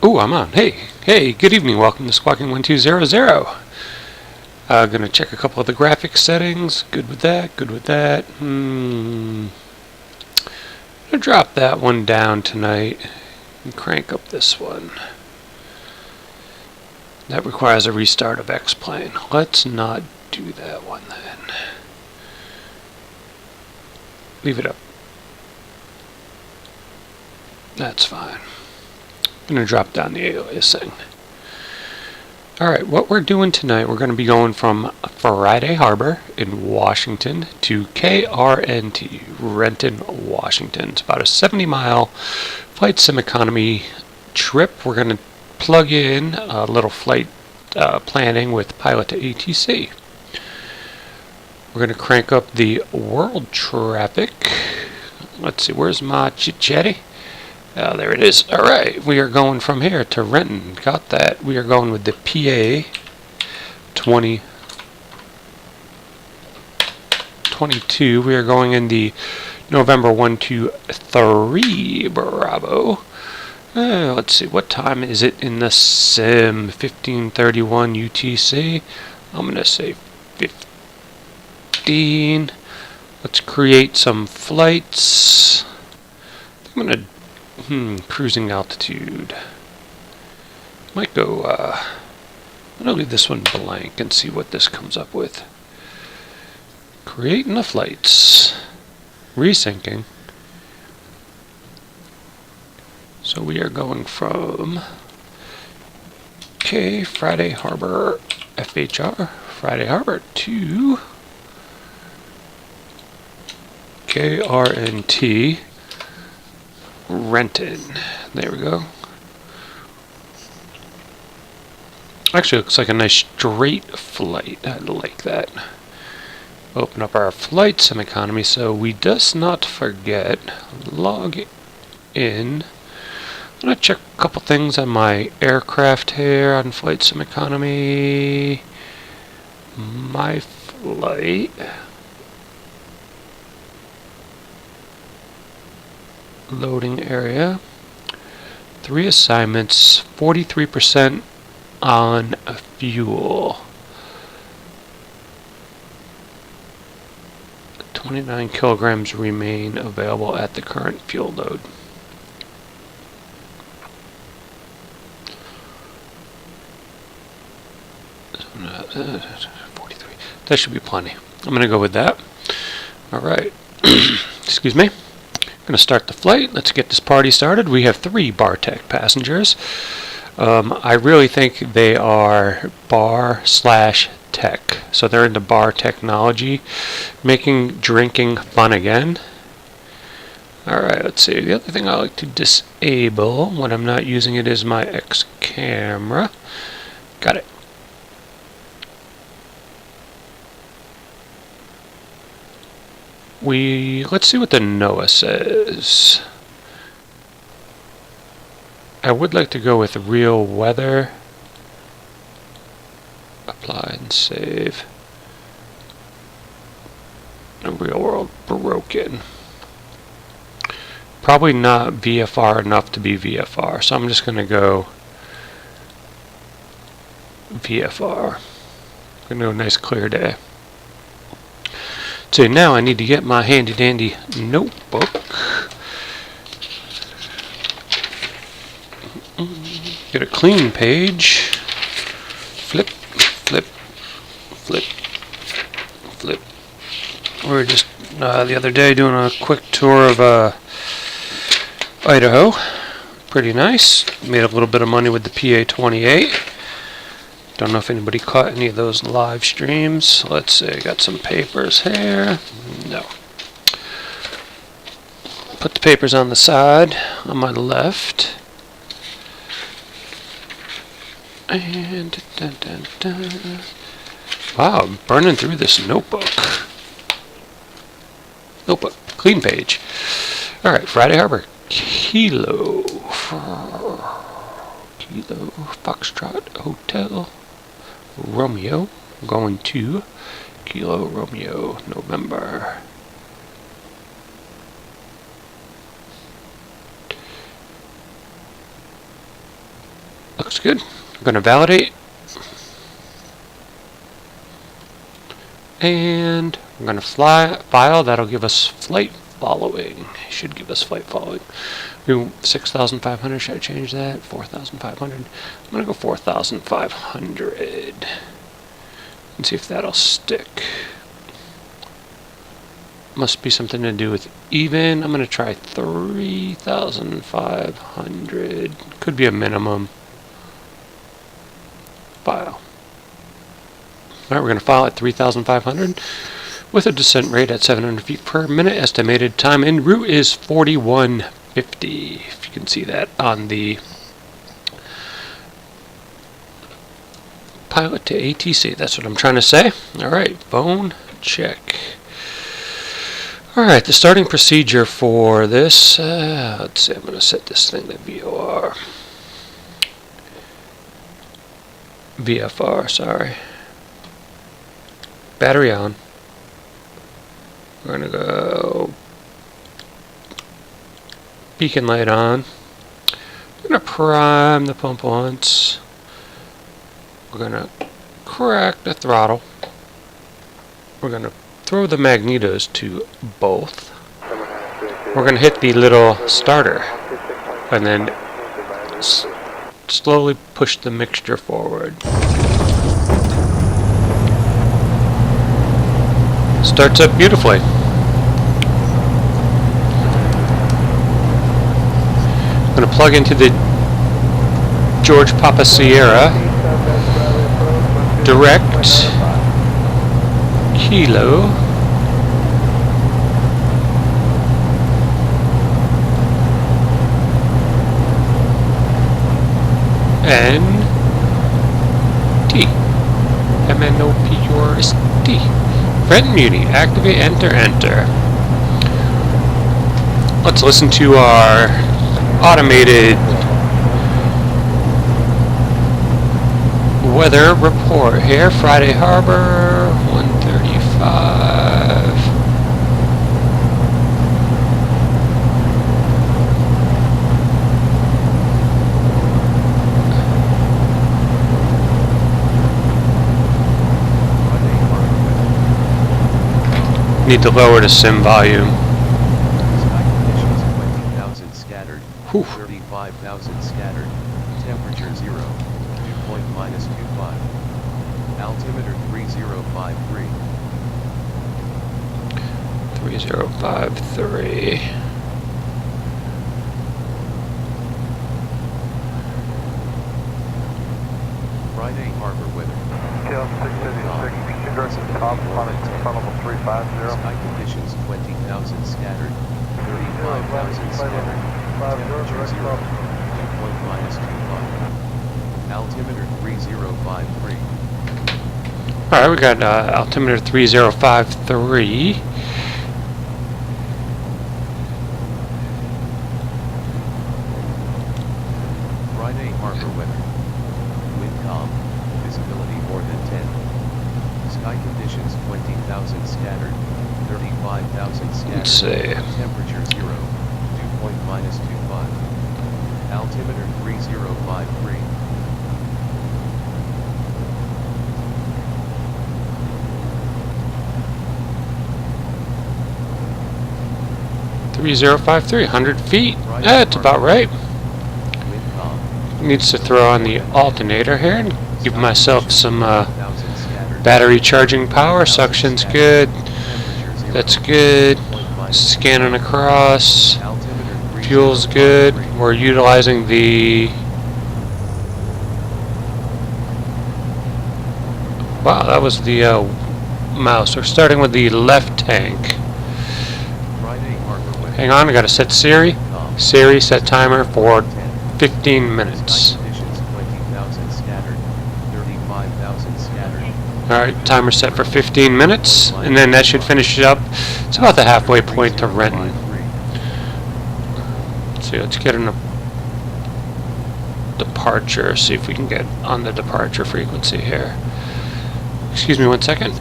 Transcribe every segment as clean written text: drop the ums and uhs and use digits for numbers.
Oh, I'm on. Hey, good evening. Welcome to Squawking1200. Gonna check a couple of the graphics settings. Good with that. Gonna drop that one down tonight and crank up this one. That requires a restart of X-Plane. Let's not do that one then. Leave it up. That's fine. I'm going to drop down the aliasing. Alright, what we're doing tonight, we're going to be going from Friday Harbor in Washington to KRNT, Renton, Washington. It's about a 70-mile flight sim economy trip. We're going to plug in a little flight planning with pilot to ATC. We're going to crank up the world traffic. Let's see, where's my chit-chatty? There it is. Alright, we are going from here to Renton. Got that. We are going with the PA 2022. We are going in the November 123 Bravo. Let's see, what time is it in the sim? 1531 UTC. I'm going to say 15. Let's create some flights. I'm going to cruising altitude. Might go, I'm going to leave this one blank and see what this comes up with. Creating the flights. Resyncing. So we are going from Friday Harbor, FHR, Friday Harbor to KRNT, Renton. There we go. Actually, it looks like a nice straight flight. I like that. Open up our flight sim economy so we does not forget. Log in. I'm going to check a couple things on my aircraft here on flight sim economy. My flight. Loading area. 3 assignments, 43% on fuel. 29 kilograms remain available at the current fuel load. So, 43. That should be plenty. I'm going to go with that. Alright. Excuse me. Going to start the flight. Let's get this party started. We have 3 Bartech passengers. I really think they are bar/tech. So they're into bar technology, making drinking fun again. Alright, let's see. The other thing I like to disable when I'm not using it is my X camera. Got it. Let's see what the NOAA says. I would like to go with real weather. Apply and save. Real world broken. Probably not VFR enough to be VFR, so I'm just going to go VFR. Going to do a nice clear day. So now I need to get my handy dandy notebook. Get a clean page. Flip, flip, flip, flip. We were just the other day doing a quick tour of Idaho. Pretty nice. Made a little bit of money with the PA-28. Don't know if anybody caught any of those live streams. Let's see, I got some papers here. No. Put the papers on the side, on my left. And wow, I'm burning through this notebook. Notebook, clean page. Alright, Friday Harbor. Kilo Foxtrot Hotel Romeo, going to Kilo Romeo, November. Looks good. I'm going to validate. And I'm going to file. That'll give us flight following. Should give us flight following. 6,500. Should I change that? 4,500. I'm going to go 4,500. And see if that'll stick. Must be something to do with even. I'm going to try 3,500. Could be a minimum. File. Alright, we're going to file at 3,500 with a descent rate at 700 feet per minute. Estimated time en route is 4150. If you can see that on the pilot to ATC. That's what I'm trying to say. Alright, phone check. Alright, the starting procedure for this, let's see, I'm going to set this thing to VFR, sorry. Battery on. We're going to go beacon light on. We're going to prime the pump once. We're going to crack the throttle. We're going to throw the magnetos to both. We're going to hit the little starter and then slowly push the mixture forward. Starts up beautifully. I'm going to plug into the George Papa Sierra direct kilo N-T M-N-O-P-U-R-S-T. Friend Muni, activate, enter. Let's listen to our automated weather report here. Friday Harbor, 135. Need to lower the sim volume. Sky conditions 20,000 scattered, Whew. 35,000 scattered, temperature 0, dew point -25, altimeter 3053. 3053. Friday Harbor weather. Scale 656, direction top, front level 350. Sky conditions 20,000 scattered, 35,000 scattered, temperature 0, dew point -25, altimeter 3053. Alright, we got altimeter 3053. Friday Harbor weather. Wind calm, visibility more than 10. Sky conditions 20,000 scattered, 35,000 scattered. Let's see. Temperature 0, dew point -25. Altimeter 3053. .3053, 100 feet. That's about right. Wind calm. Needs to throw on the alternator here and give myself some 20,000 scattered. battery charging power. Suction's good. That's good. Scanning across. Altimeter Fuel's good. We're utilizing the... Wow, that was the mouse. We're starting with the left tank. Friday Harbor weather. Hang on, I gotta set Siri. Siri, set timer for 15 minutes. Sky conditions 20,000 scattered, 35,000 scattered. Alright, timer set for 15 minutes, and then that should finish it up. It's about the halfway point to Renton. Let's see, let's get in a departure, see if we can get on the departure frequency here. Excuse me 1 second.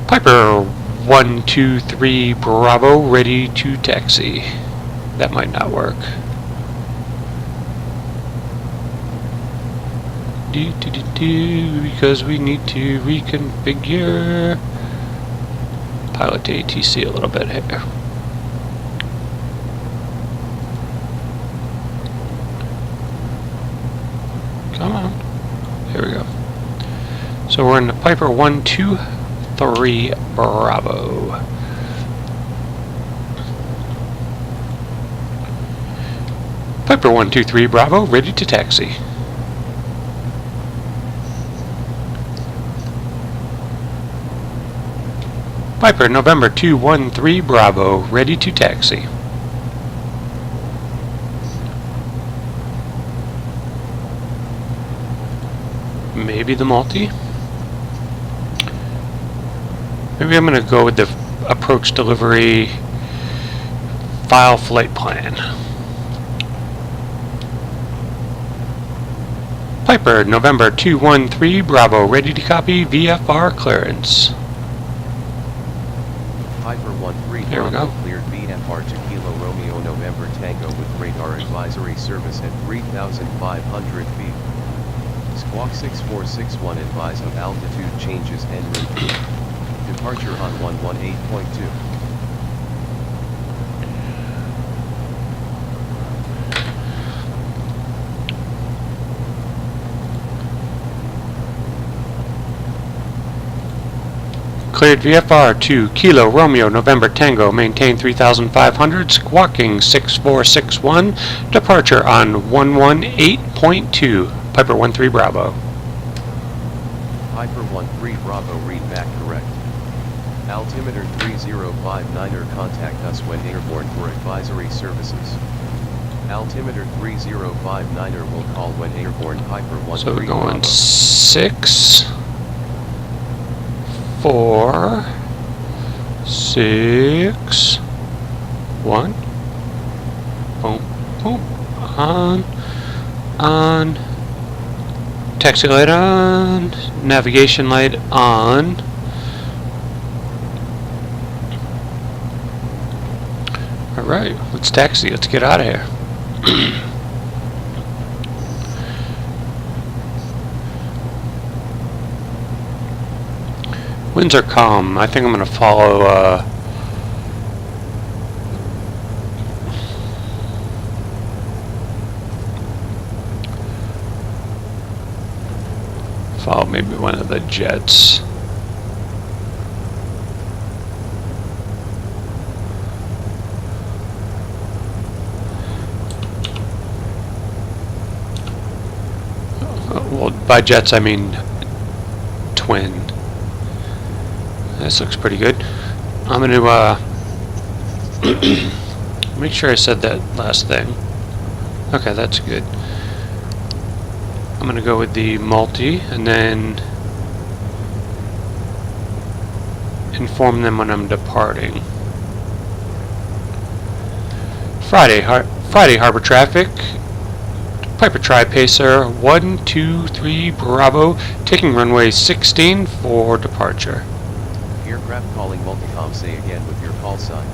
Piper 123 Bravo, ready to taxi. That might not work. Because we need to reconfigure pilot to ATC a little bit here. Come on. Here we go. So we're in the Piper 123 Bravo. Piper 123 Bravo, ready to taxi. Piper November 213 Bravo, ready to taxi. Maybe the multi? Maybe I'm going to go with the approach delivery file flight plan. Piper November 213 Bravo, ready to copy VFR clearance. Piper 13 There we Bravo go. cleared VFR to Kilo Romeo November Tango with radar advisory service at 3,500 feet. Squawk 6461 advise of altitude changes en route. Departure on 118.2. Cleared VFR to Kilo Romeo November Tango, maintain 3,500, squawking 6461, departure on 118.2, Piper 13 Bravo. Piper 13 Bravo, read back correct. Altimeter 3059er, contact us when airborne for advisory services. Altimeter 3059er will call when airborne. Piper 13 So we're going Bravo. 6, 4, 6, 1, boom, boom, on, taxi light on, navigation light on. Alright, let's taxi, let's get out of here. Winds are calm. I think I'm going to follow maybe one of the jets. Well, by jets I mean twin. This looks pretty good. I'm going to make sure I said that last thing. Okay, that's good. I'm going to go with the multi and then inform them when I'm departing. Friday harbor traffic. Piper Tri-Pacer 123 Bravo, taking runway 16 for departure. Aircraft calling multicom, say again with your call sign.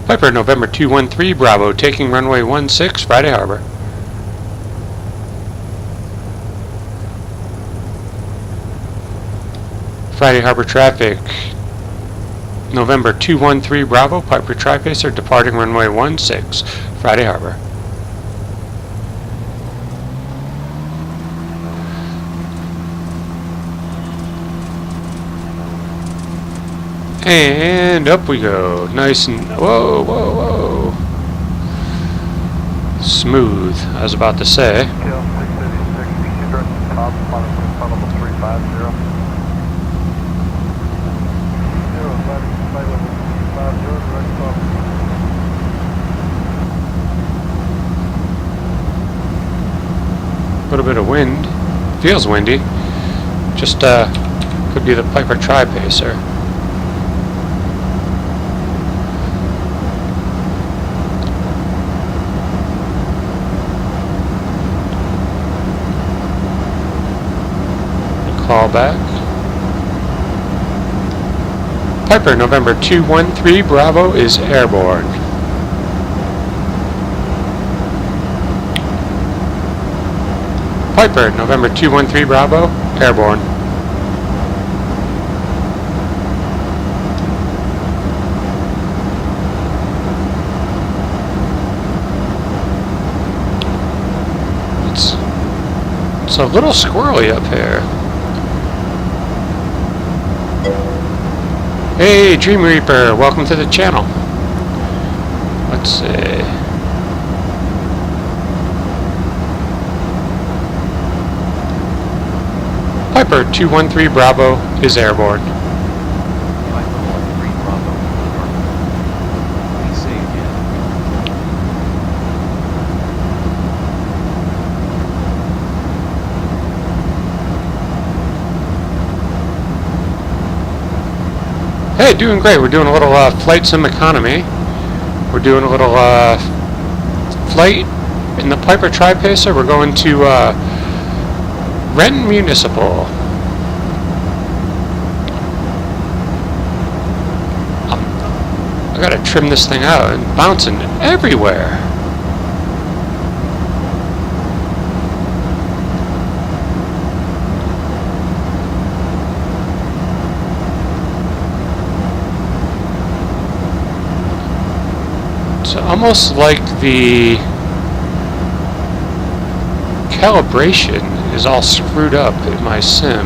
Piper November 213 Bravo, taking runway 16, Friday Harbor. Friday Harbor traffic. November 213 Bravo, Piper Tri-Pacer, departing runway 16, Friday Harbor. And up we go. Nice and whoa, whoa, whoa. Smooth, I was about to say. Scale 686, keep direction top, funnel 350. 0, level 350, direct top. A little bit of wind. Feels windy. Just could be the Piper Tri-Pacer. Call back. Piper, November 213 Bravo is airborne. Piper, November 213 Bravo, airborne. It's a little squirrely up here. Hey, Dream Reaper, welcome to the channel. Let's see. Piper 213 Bravo is airborne. Piper 13 Bravo, over. Please say again. Hey, doing great. We're doing a little flight sim economy. We're doing a little flight in the Piper Tri-Pacer. We're going to Renton Municipal. I gotta trim this thing out and bouncing everywhere. It's almost like the calibration is all screwed up in my sim.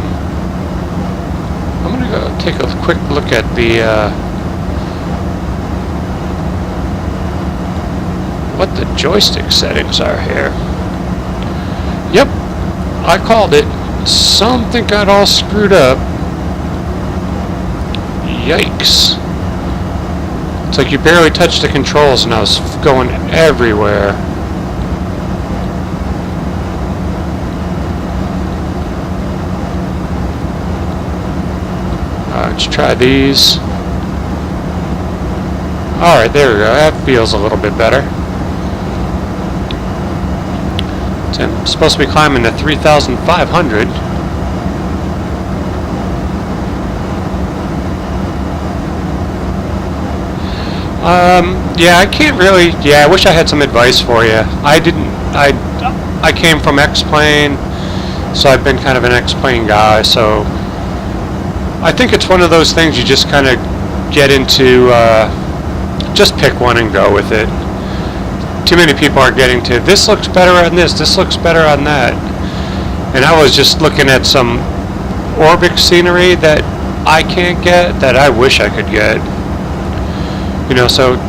I'm gonna go take a quick look at the what the joystick settings are here. Yep, I called it. Something got all screwed up. Yikes. It's like you barely touched the controls and I was going everywhere. Let's try these. Alright, there we go. That feels a little bit better. So I'm supposed to be climbing to 3,500. Yeah, I can't really. Yeah, I wish I had some advice for you. I came from X-Plane, so I've been kind of an X-Plane guy. So I think it's one of those things you just kind of get into. Just pick one and go with it. Too many people are getting to this looks better on this. This looks better on that. And I was just looking at some Orbix scenery that I can't get that I wish I could get. You know, so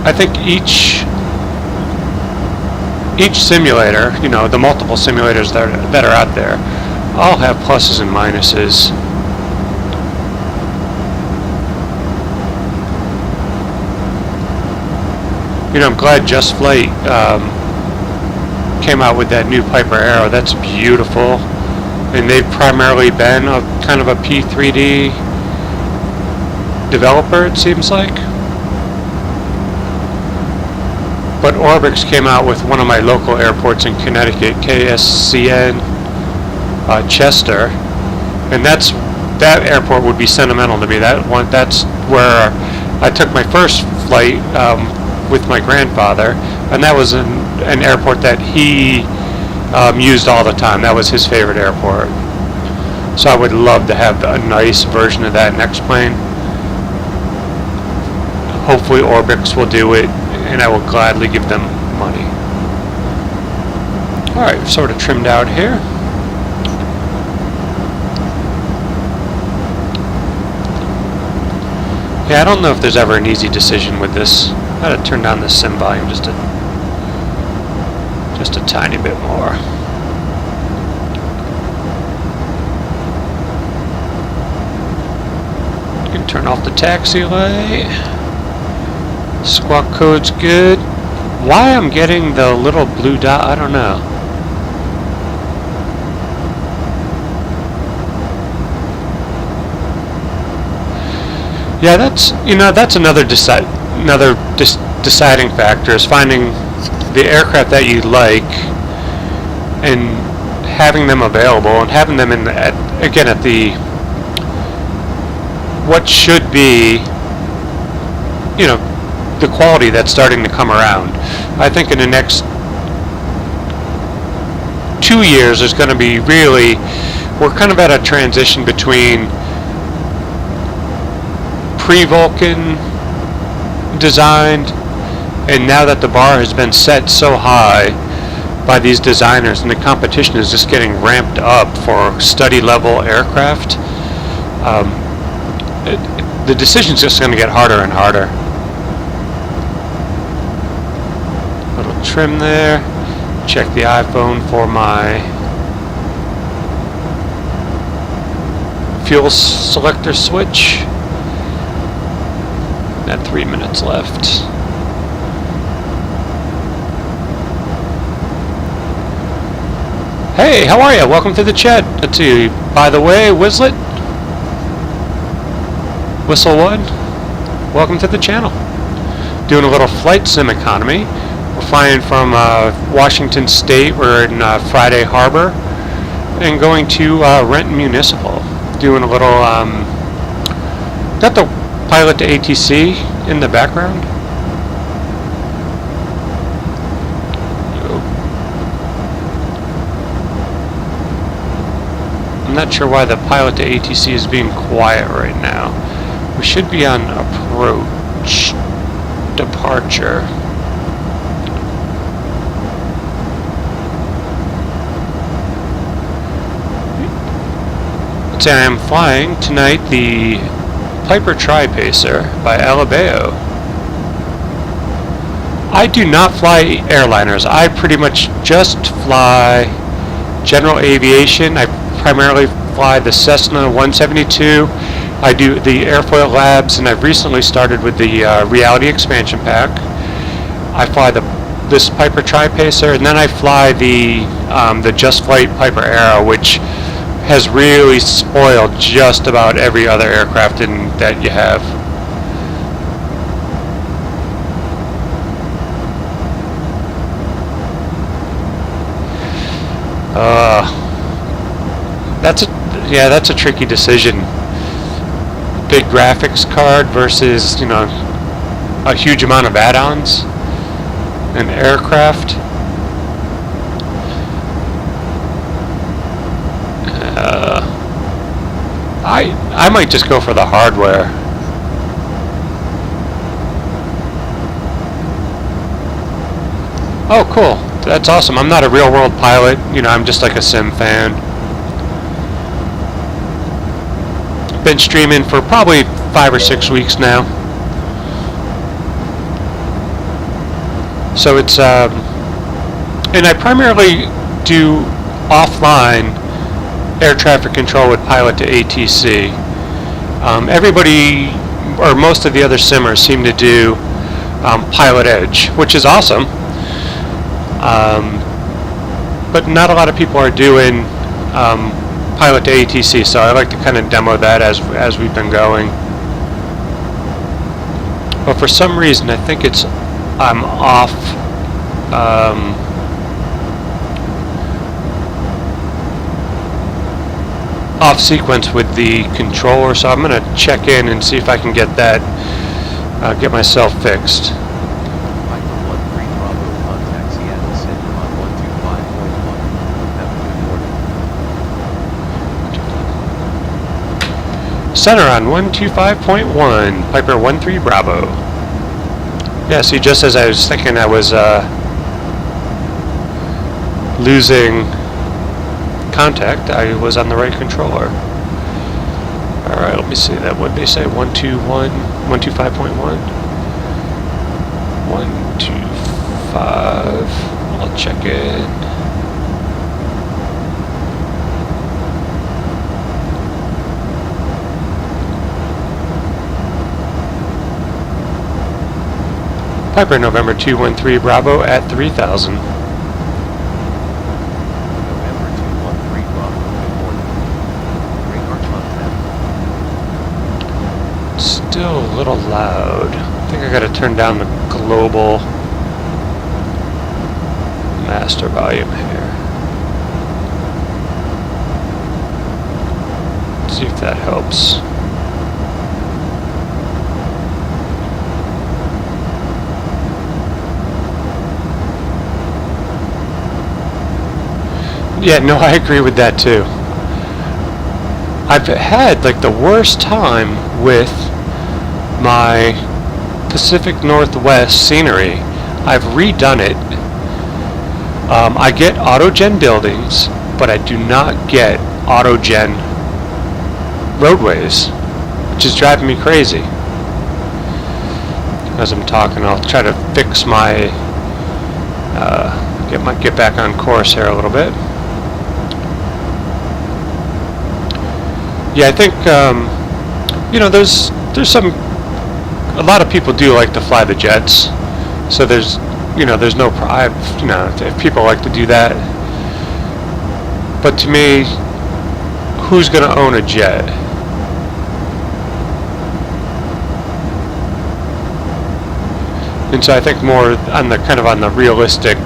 I think each simulator, you know, the multiple simulators that are out there, all have pluses and minuses. You know, I'm glad Just Flight came out with that new Piper Arrow. That's beautiful, and they've primarily been a kind of a P3D developer, it seems like. But Orbix came out with one of my local airports in Connecticut, KSCN Chester, and that airport would be sentimental to me. That's where I took my first flight with my grandfather, and that was an airport that he used all the time. That was his favorite airport. So I would love to have a nice version of that next plane. Hopefully Orbix will do it, and I will gladly give them money. Alright, sort of trimmed out here. Yeah, I don't know if there's ever an easy decision with this. I gotta turn down the sim volume just a tiny bit more. You can turn off the taxi light. Squawk code's good. Why I'm getting the little blue dot, I don't know. Yeah, that's another deciding factor, is finding the aircraft that you like and having them available and having them at what should be, you know, the quality that's starting to come around. I think in the next 2 years there's going to be really, we're kind of at a transition between pre-Vulcan designed, and now that the bar has been set so high by these designers and the competition is just getting ramped up for study level aircraft, the decision's just going to get harder and harder. Little trim there. Check the iPhone for my fuel selector switch. Got 3 minutes left. Hey, how are you? Welcome to the chat. Let's see. By the way, Whistlet, Whistlewood, welcome to the channel. Doing a little flight sim economy. We're flying from Washington State. We're in Friday Harbor and going to Renton Municipal. Doing a little, got the pilot to ATC in the background. I'm not sure why the pilot to ATC is being quiet right now. We should be on approach departure. Let's say I am flying tonight the Piper Tri-Pacer by Alabeo. I do not fly airliners. I pretty much just fly general aviation. I primarily fly the Cessna 172. I do the airfoil labs, and I've recently started with the reality expansion pack. I fly this Piper Tri-Pacer, and then I fly the Just Flight Piper Arrow, which has really spoiled just about every other aircraft that you have. That's a tricky decision. Big graphics card versus, you know, a huge amount of add-ons and aircraft. I might just go for the hardware. Oh, cool. That's awesome. I'm not a real-world pilot. You know, I'm just like a sim fan. Been streaming for probably 5 or 6 weeks now. So it's, and I primarily do offline air traffic control with pilot to ATC. Everybody, or most of the other simmers, seem to do pilot edge, which is awesome. But not a lot of people are doing pilot to ATC, so I like to kind of demo that as we've been going. But for some reason, I think I'm off. Off sequence with the controller, so I'm going to check in and see if I can get that, get myself fixed. Piper 13 Bravo, contact Seattle Center on 125.1. Have a good morning. Center on 125.1, Piper 13 Bravo. Yeah, see, just as I was thinking I was losing contact, I was on the right controller. Alright, let me see that. What did they say? 125.1? 125. I'll check it. Piper November 213 Bravo at 3000. Still a little loud. I think I gotta turn down the global master volume here. See if that helps. Yeah, no, I agree with that too. I've had like the worst time with my Pacific Northwest scenery. I've redone it. I get autogen buildings, but I do not get autogen roadways, which is driving me crazy. As I'm talking, I'll try to fix my get back on course here a little bit. Yeah, I think you know, there's a lot of people do like to fly the jets, so there's no if people like to do that, but to me, who's going to own a jet? And so I think more on the realistic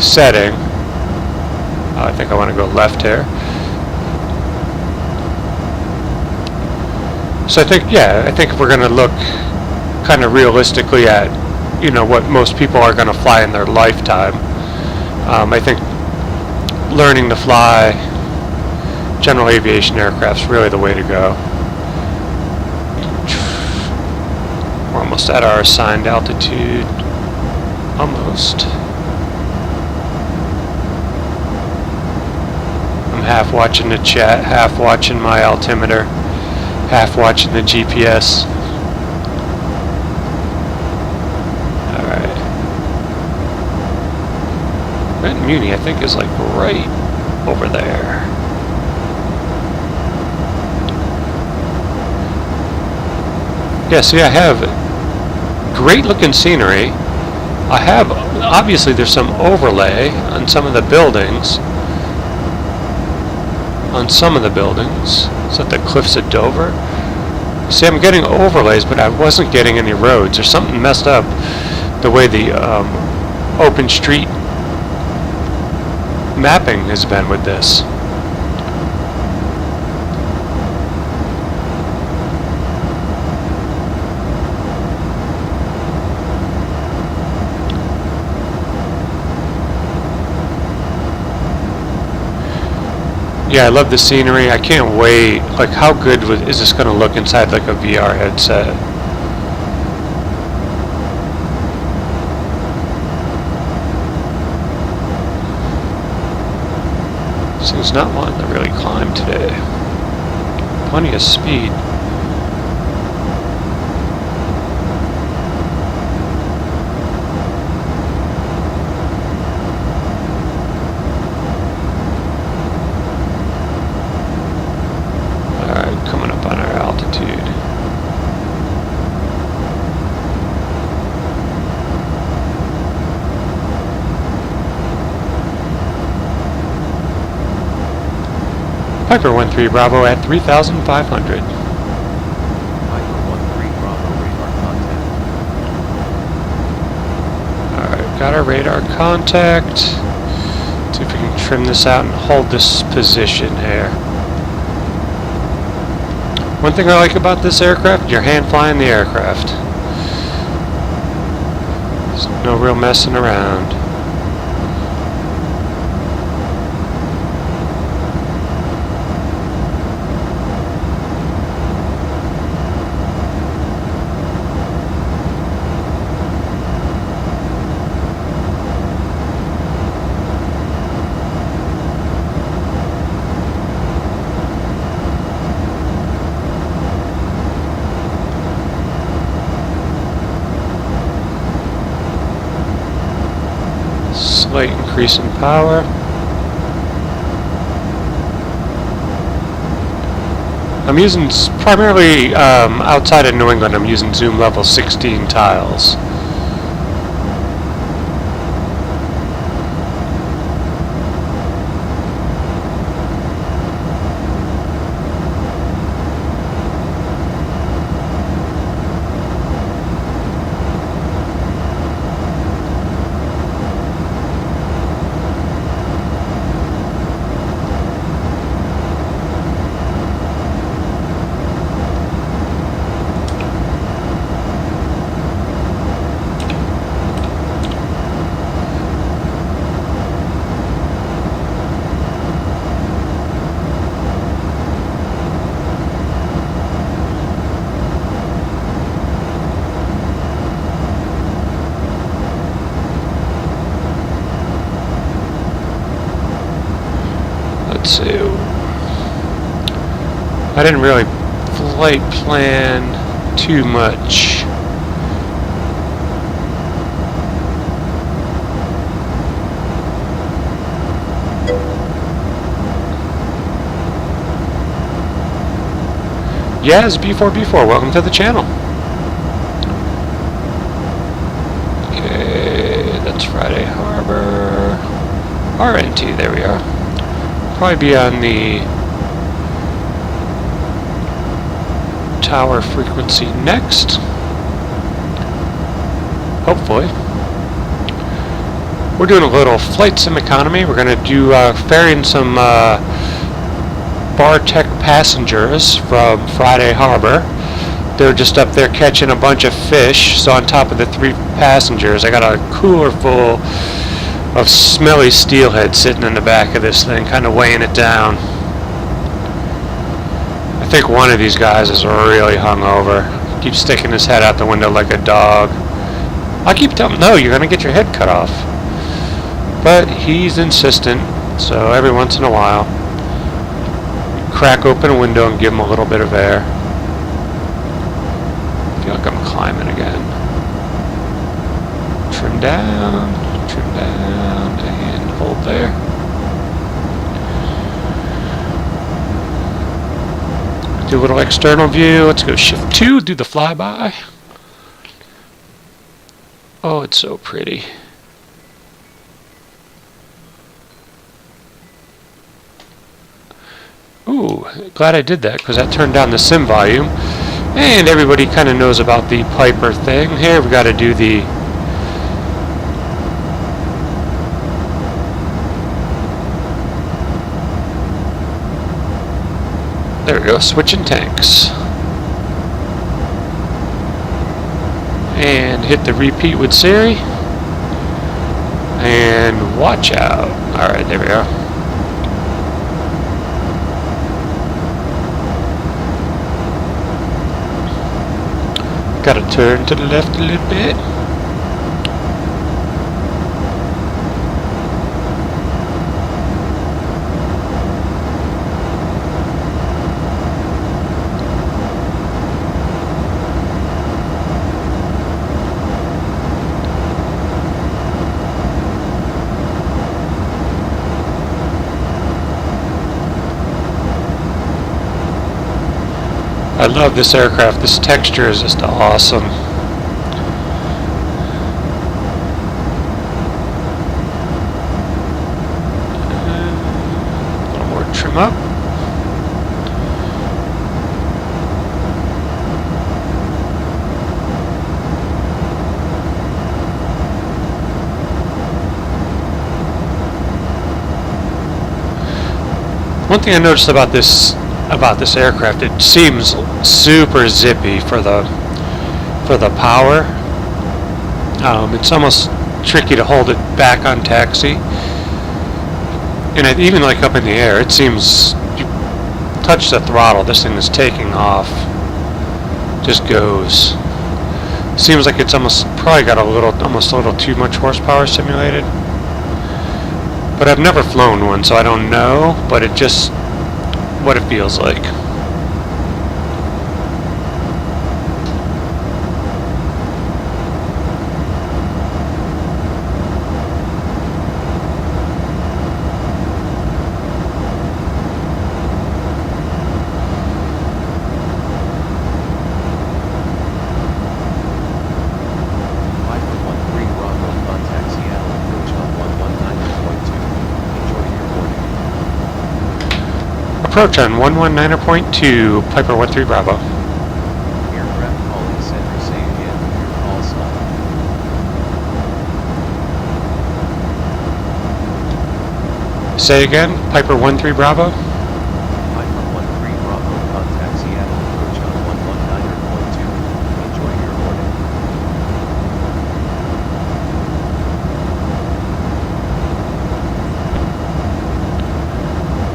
setting. I think I want to go left here. So I think if we're going to look kind of realistically at, what most people are going to fly in their lifetime, I think learning to fly general aviation aircraft is really the way to go. We're almost at our assigned altitude. Almost. I'm half watching the chat, half watching my altimeter, half watching the GPS. Alright. Renton Muni, I think, is like right over there. Yeah, see, I have great looking scenery. I have, obviously there's some overlay on some of the buildings. Is that the cliffs at Dover? See, I'm getting overlays, but I wasn't getting any roads. There's something messed up the way the open street mapping has been with this. Yeah, I love the scenery. I can't wait. Like, how good is this going to look inside like a VR headset? This thing's not wanting to really climb today. Plenty of speed. Piper 13 Bravo at 3,500. Piper 13 Bravo radar contact. Alright, got our radar contact. See if we can trim this out and hold this position here. One thing I like about this aircraft, you're hand flying the aircraft. There's no real messing around. Slight increase in power. I'm using primarily outside of New England. I'm using zoom level 16 tiles. I didn't really flight plan too much. Yes, B4B4, welcome to the channel. Okay, that's Friday Harbor. RNT, there we are. Probably be on the tower frequency next. Hopefully. We're doing a little flight sim economy. We're going to do ferrying some Bartech passengers from Friday Harbor. They're just up there catching a bunch of fish. So on top of the 3 passengers, I got a cooler full of smelly steelhead sitting in the back of this thing, kind of weighing it down. I think one of these guys is really hungover. Keeps sticking his head out the window like a dog. I keep telling him, no, you're going to get your head cut off. But he's insistent, so every once in a while, crack open a window and give him a little bit of air. I feel like I'm climbing again. Trim down, and hold there. Do a little external view. Let's go shift 2, do the flyby. Oh, it's so pretty. Ooh, glad I did that because that turned down the sim volume. And everybody kind of knows about the Piper thing. Here we got to do the there we go, switching tanks. And hit the repeat with Siri. And watch out. Alright, there we go. Got to turn to the left a little bit. I love this aircraft. This texture is just awesome. A little more trim up. One thing I noticed about this aircraft, it seems super zippy for the power. It's almost tricky to hold it back on taxi, and even like up in the air, it seems you touch the throttle, this thing is taking off, just goes. Seems like it's probably got almost a little too much horsepower simulated, but I've never flown one, so I don't know, but it just what it feels like. Approach on 119.2, Piper 13 Bravo. Aircraft calling center, say again your call sign. Say again, Piper 13 Bravo. Piper 13 Bravo, contact Seattle, approach on 119.2. Enjoy your morning.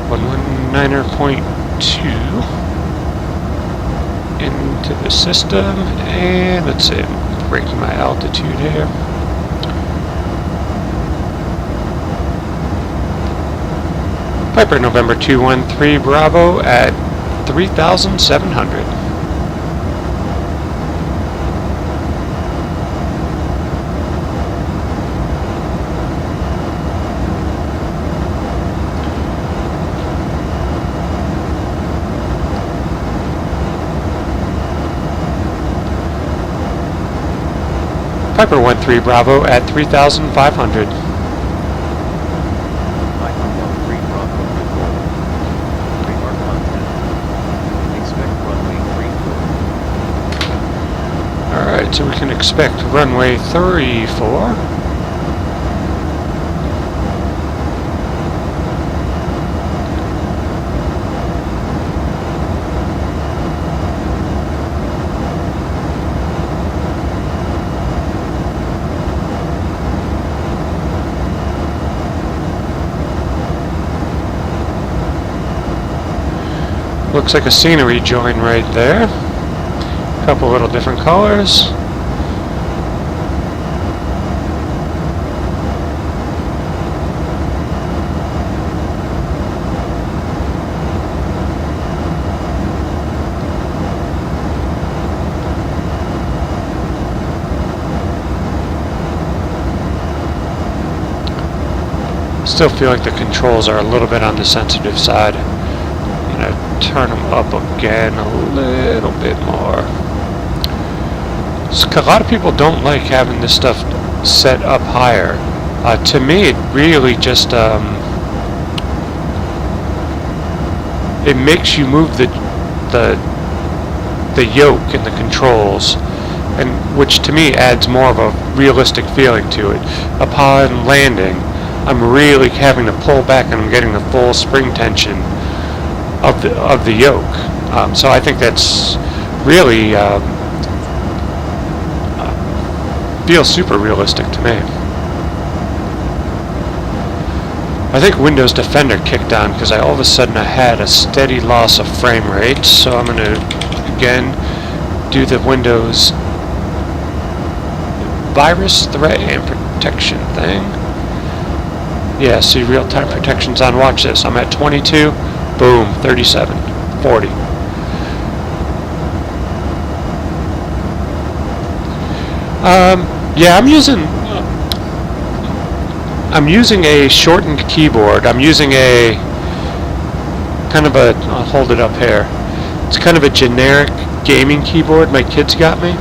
119.2 into the system, and let's see, I'm breaking my altitude here. Piper November 213 Bravo at 3,700. Piper 13 Bravo at 3,500. Piper 13 Bravo, good morning. Radar contact. Expect runway 34. Alright, so we can expect runway 34. Looks like a scenery join right there. A couple little different colors. Still feel like the controls are a little bit on the sensitive side. I'm gonna turn them up again a little bit more. A lot of people don't like having this stuff set up higher. To me, it really just it makes you move the yoke in the controls, and which to me adds more of a realistic feeling to it. Upon landing, I'm really having to pull back and I'm getting the full spring tension of the yoke. So I think that's really feels super realistic to me. I think Windows Defender kicked on because all of a sudden I had a steady loss of frame rate, so I'm going to again do the Windows virus threat and protection thing. Yeah, see, real-time protection's on. Watch this. I'm at 22. Boom, 37, 40. Yeah, I'm using a shortened keyboard. I'm using a kind of a, I'll hold it up here. It's kind of a generic gaming keyboard my kids got me.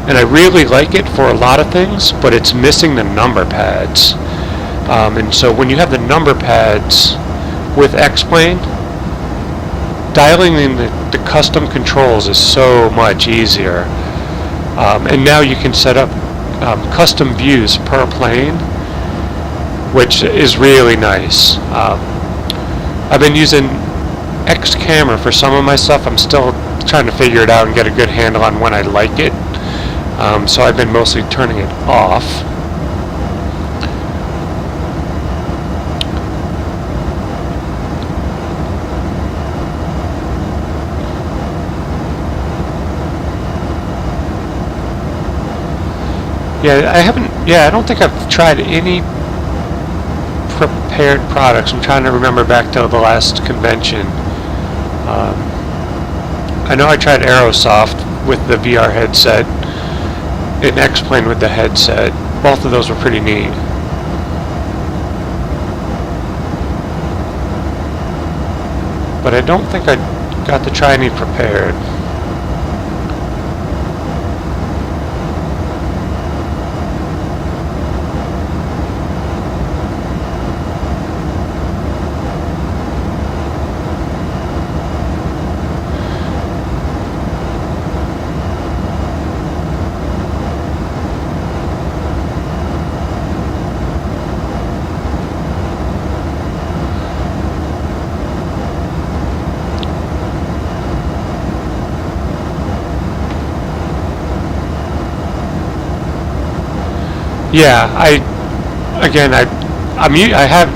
And I really like it for a lot of things, but it's missing the number pads. And so when you have the number pads with X-Plane, dialing in the custom controls is so much easier. And now you can set up custom views per plane, which is really nice. I've been using X camera for some of my stuff. I'm still trying to figure it out and get a good handle on when I like it. So I've been mostly turning it off. Yeah, I don't think I've tried any prepared products. I'm trying to remember back to the last convention. I know I tried Aerosoft with the VR headset and X-Plane with the headset. Both of those were pretty neat. But I don't think I got to try any prepared.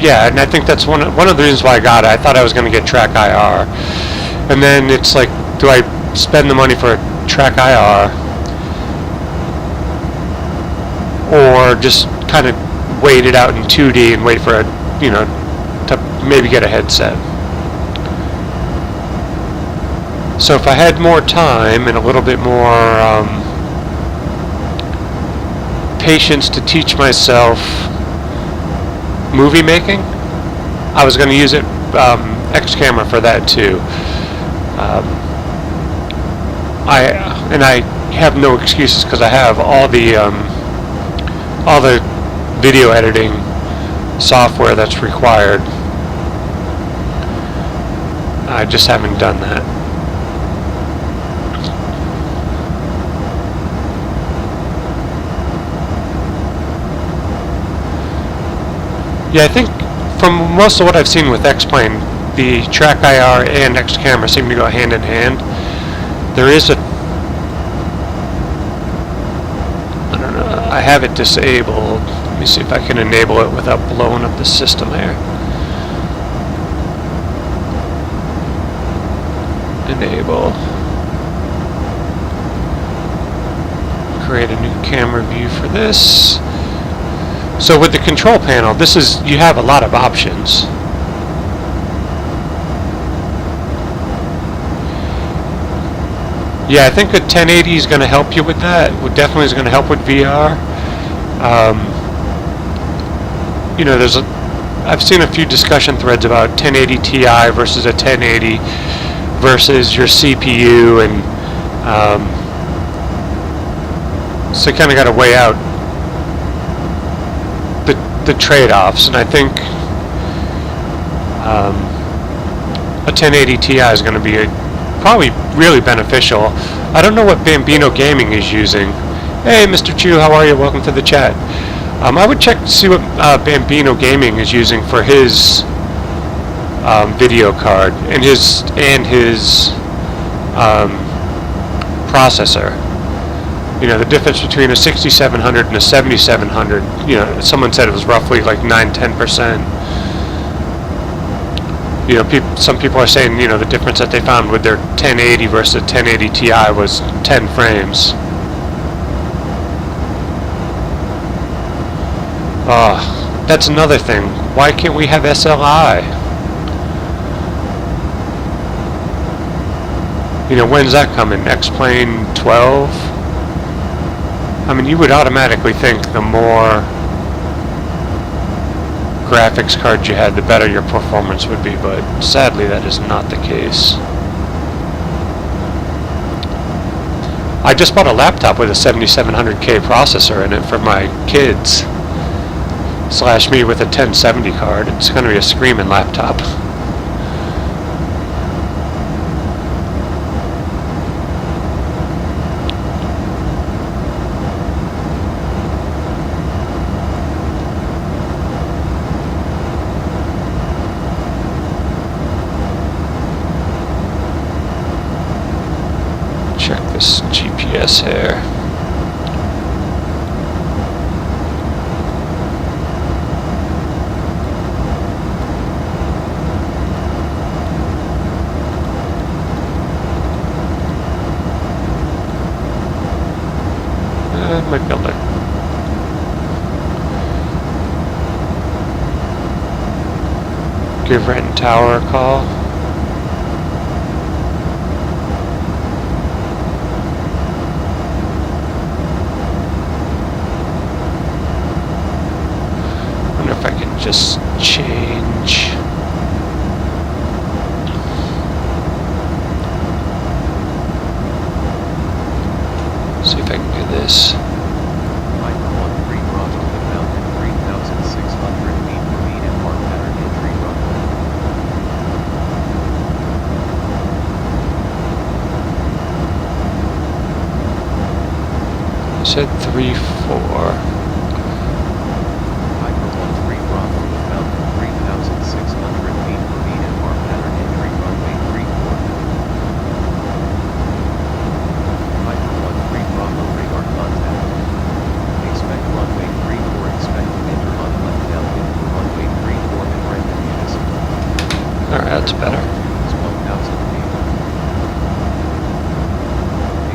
Yeah, and I think that's one of the reasons why I got it. I thought I was going to get Track IR, and then it's like, do I spend the money for a Track IR, or just kind of wait it out in 2D and wait for to maybe get a headset? So if I had more time and a little bit more patience to teach myself movie making, I was going to use it X camera for that too. I have no excuses because I have all the video editing software that's required. I just haven't done that. Yeah, I think from most of what I've seen with X-Plane, the track IR and X camera seem to go hand in hand. There is a, I don't know, I have it disabled. Let me see if I can enable it without blowing up the system here. Enable. Create a new camera view for this. So with the control panel, this is, you have a lot of options. Yeah, I think a 1080 is going to help you with that. It definitely is going to help with VR. You know, I've seen a few discussion threads about 1080 Ti versus a 1080 versus your CPU, and so you kind of got to weigh out the trade-offs, and I think a 1080 Ti is going to be probably really beneficial. I don't know what Bambino Gaming is using. Hey, Mr. Chu, how are you? Welcome to the chat. I would check to see what Bambino Gaming is using for his video card and his processor. You know, the difference between a 6700 and a 7700, you know, someone said it was roughly like 9-10%. You know, some people are saying, you know, the difference that they found with their 1080 versus a 1080 Ti was 10 frames. That's another thing. Why can't we have SLI? You know, when's that coming? X-Plane 12? I mean, you would automatically think the more graphics cards you had, the better your performance would be, but sadly that is not the case. I just bought a laptop with a 7700K processor in it for my kids, / me with a 1070 card. It's going to be a screaming laptop. This GPS here. Might be able to give Renton Tower a call. Just change. See if I can do this. Viper 13 Bravo inbound at 3,600 feet for VMR pattern entry runway. I said 3-4. That's better. 1,000 feet.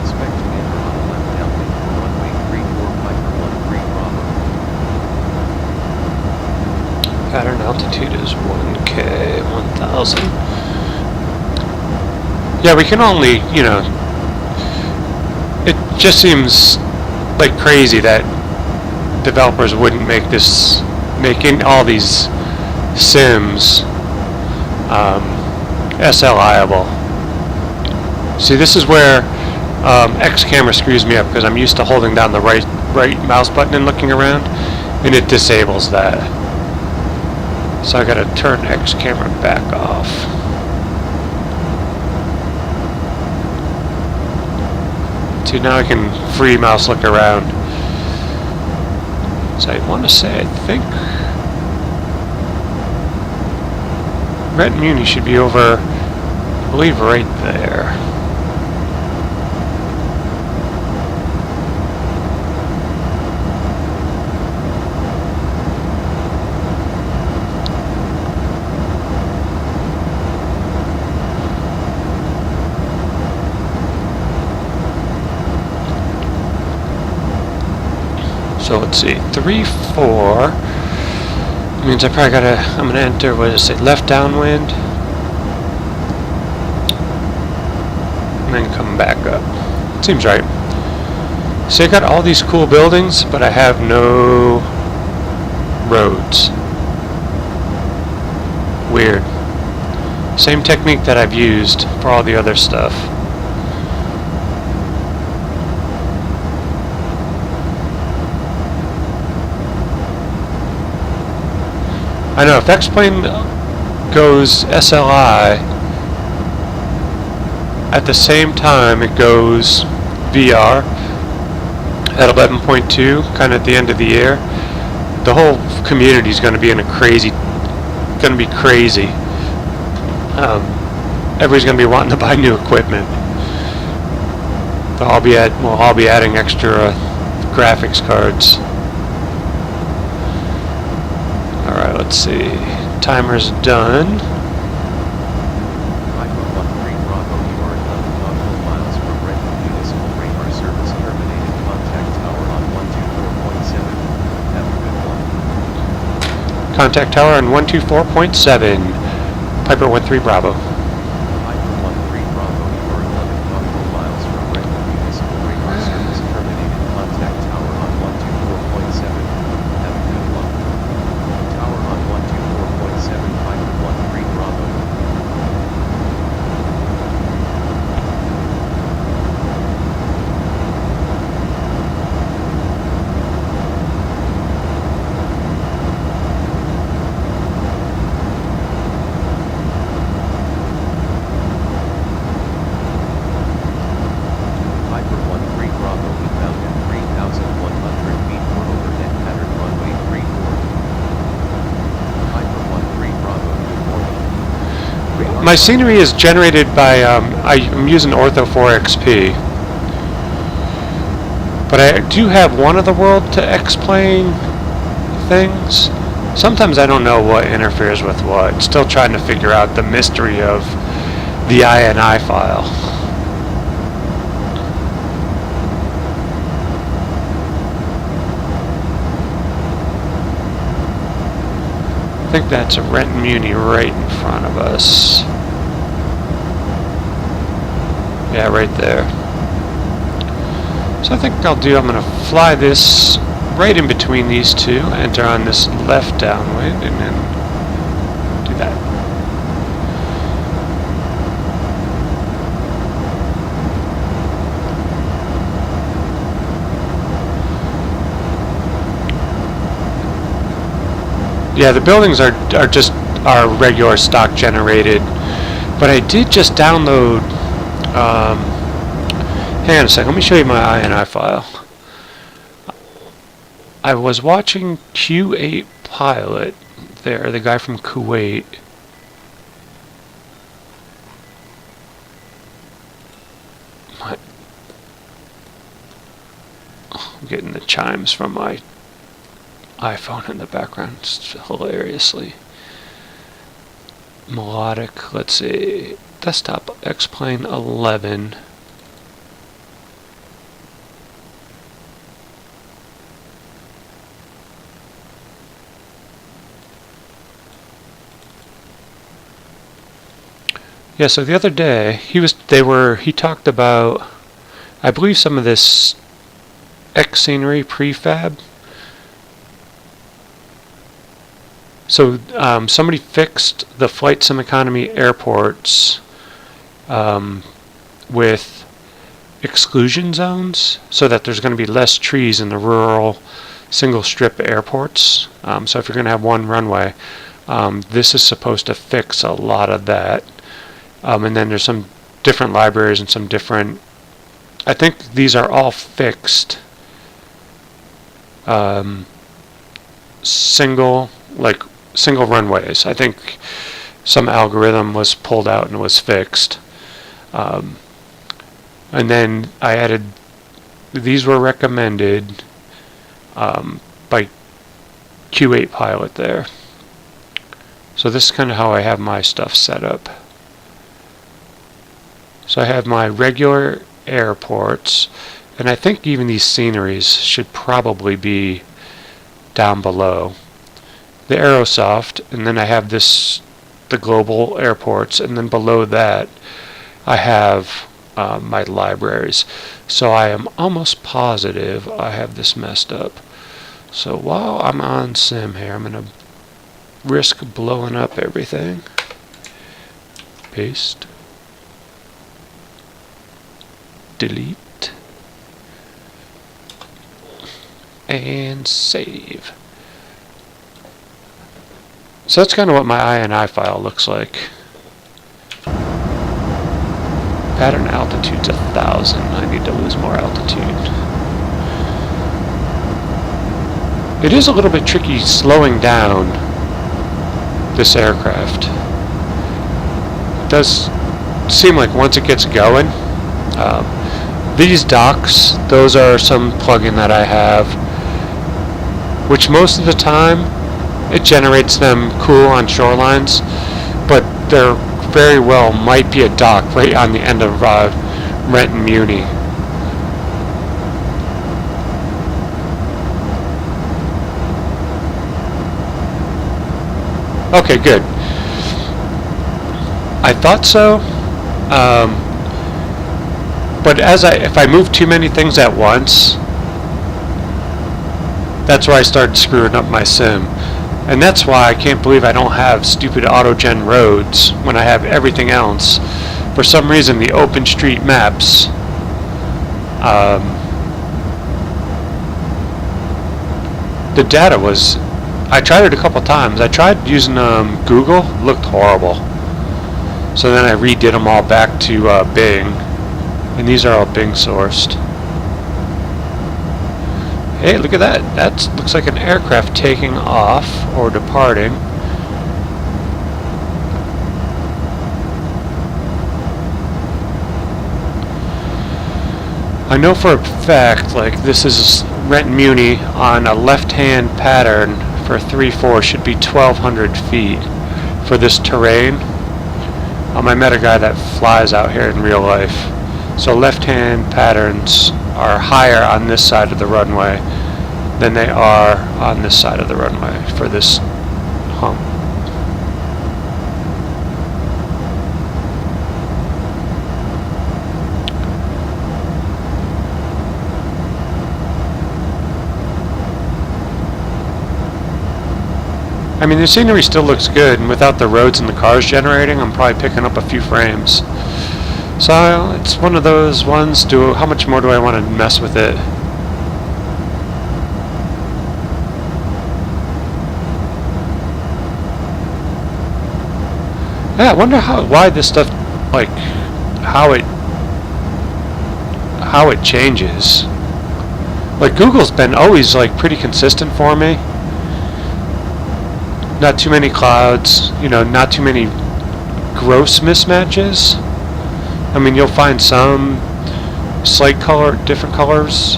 Expect to enter on a left downwind for runway 34 Viper 13 Bravo. Pattern altitude is 1K, 1,000. Yeah, we can only, you know, it just seems like crazy that developers wouldn't make this, making all these sims SLIable. See, this is where X camera screws me up because I'm used to holding down the right mouse button and looking around, and it disables that. So I gotta turn X camera back off. See, now I can free mouse look around. So I want to say, I think Rhett and Muni should be over, I believe, right there. So let's see, 3, 4 means I probably gotta, I'm gonna enter, what does it say, left downwind, and then come back up. Seems right. So I got all these cool buildings, but I have no roads. Weird. Same technique that I've used for all the other stuff. I know, if X-Plane goes SLI, at the same time it goes VR at 11.2, kind of at the end of the year, the whole community is going to be in a crazy, everybody's going to be wanting to buy new equipment. We'll all be adding extra graphics cards. Alright, let's see. Timer's done. Piper 13 Bravo, you are 11 nautical miles from Renton Municipal Radar Service terminated. Contact tower on 124.7. Have a good one. Contact tower on 124.7. Piper 13 Bravo. Piper 13 Bravo, you are 11 nautical miles from Renton Municipal Radar Service terminated. Contact tower on 124.7. Have a good one. Tower on 124.7, Piper 13 Bravo. Piper 13 Bravo, inbound at 3,100 feet for overhead pattern runway 34. Piper 13 Bravo, good morning. My scenery is generated by, I'm using Ortho 4XP. But I do have one of the world to X-Plane things. Sometimes I don't know what interferes with what. Still trying to figure out the mystery of the INI file. I think that's a Renton Muni right in front of us. Yeah, right there. So I think I'm going to fly this right in between these two, enter on this left downwind, and then do that. Yeah, the buildings are just regular stock generated, but I did just download. Hang on a second. Let me show you my INI file. I was watching Q8 Pilot there, the guy from Kuwait. I'm getting the chimes from my iPhone in the background, it's hilariously melodic. Let's see, desktop X-Plane 11. Yeah, so the other day he talked about, I believe, some of this X scenery prefab. So somebody fixed the flight sim economy airports with exclusion zones so that there's going to be less trees in the rural single strip airports. So if you're going to have one runway, this is supposed to fix a lot of that. And then there's some different libraries and some different, I think these are all fixed single runways. I think some algorithm was pulled out and was fixed. And then I added, these were recommended by Q8 Pilot there. So this is kind of how I have my stuff set up. So I have my regular airports, and I think even these sceneries should probably be down below. The Aerosoft, and then I have the global airports, and then below that I have my libraries. So I am almost positive I have this messed up. So while I'm on sim here, I'm going to risk blowing up everything. Paste. Delete. And save. So that's kind of what my INI file looks like. Pattern altitude's 1,000. I need to lose more altitude. It is a little bit tricky slowing down this aircraft. It does seem like once it gets going, these docks, those are some plugin that I have, which most of the time it generates them cool on shorelines, but there very well might be a dock right on the end of Renton Muni. Okay, good. I thought so, but if I move too many things at once, that's where I start screwing up my sim. And that's why I can't believe I don't have stupid auto-gen roads when I have everything else. For some reason, the OpenStreet Maps the data was, I tried it a couple times. I tried using Google, looked horrible. So then I redid them all back to Bing, and these are all Bing sourced. Hey, look at that. That looks like an aircraft taking off or departing. I know for a fact, like, this is Renton Muni on a left-hand pattern for 3-4 should be 1,200 feet for this terrain. I met a guy that flies out here in real life. So left-hand patterns are higher on this side of the runway than they are on this side of the runway for this hump. I mean, the scenery still looks good, and without the roads and the cars generating, I'm probably picking up a few frames. So it's one of those ones, how much more do I want to mess with it? Yeah, I wonder why this stuff, like, how it changes. Like, Google's been always, like, pretty consistent for me. Not too many clouds, you know, not too many gross mismatches. I mean, you'll find some slight different colors,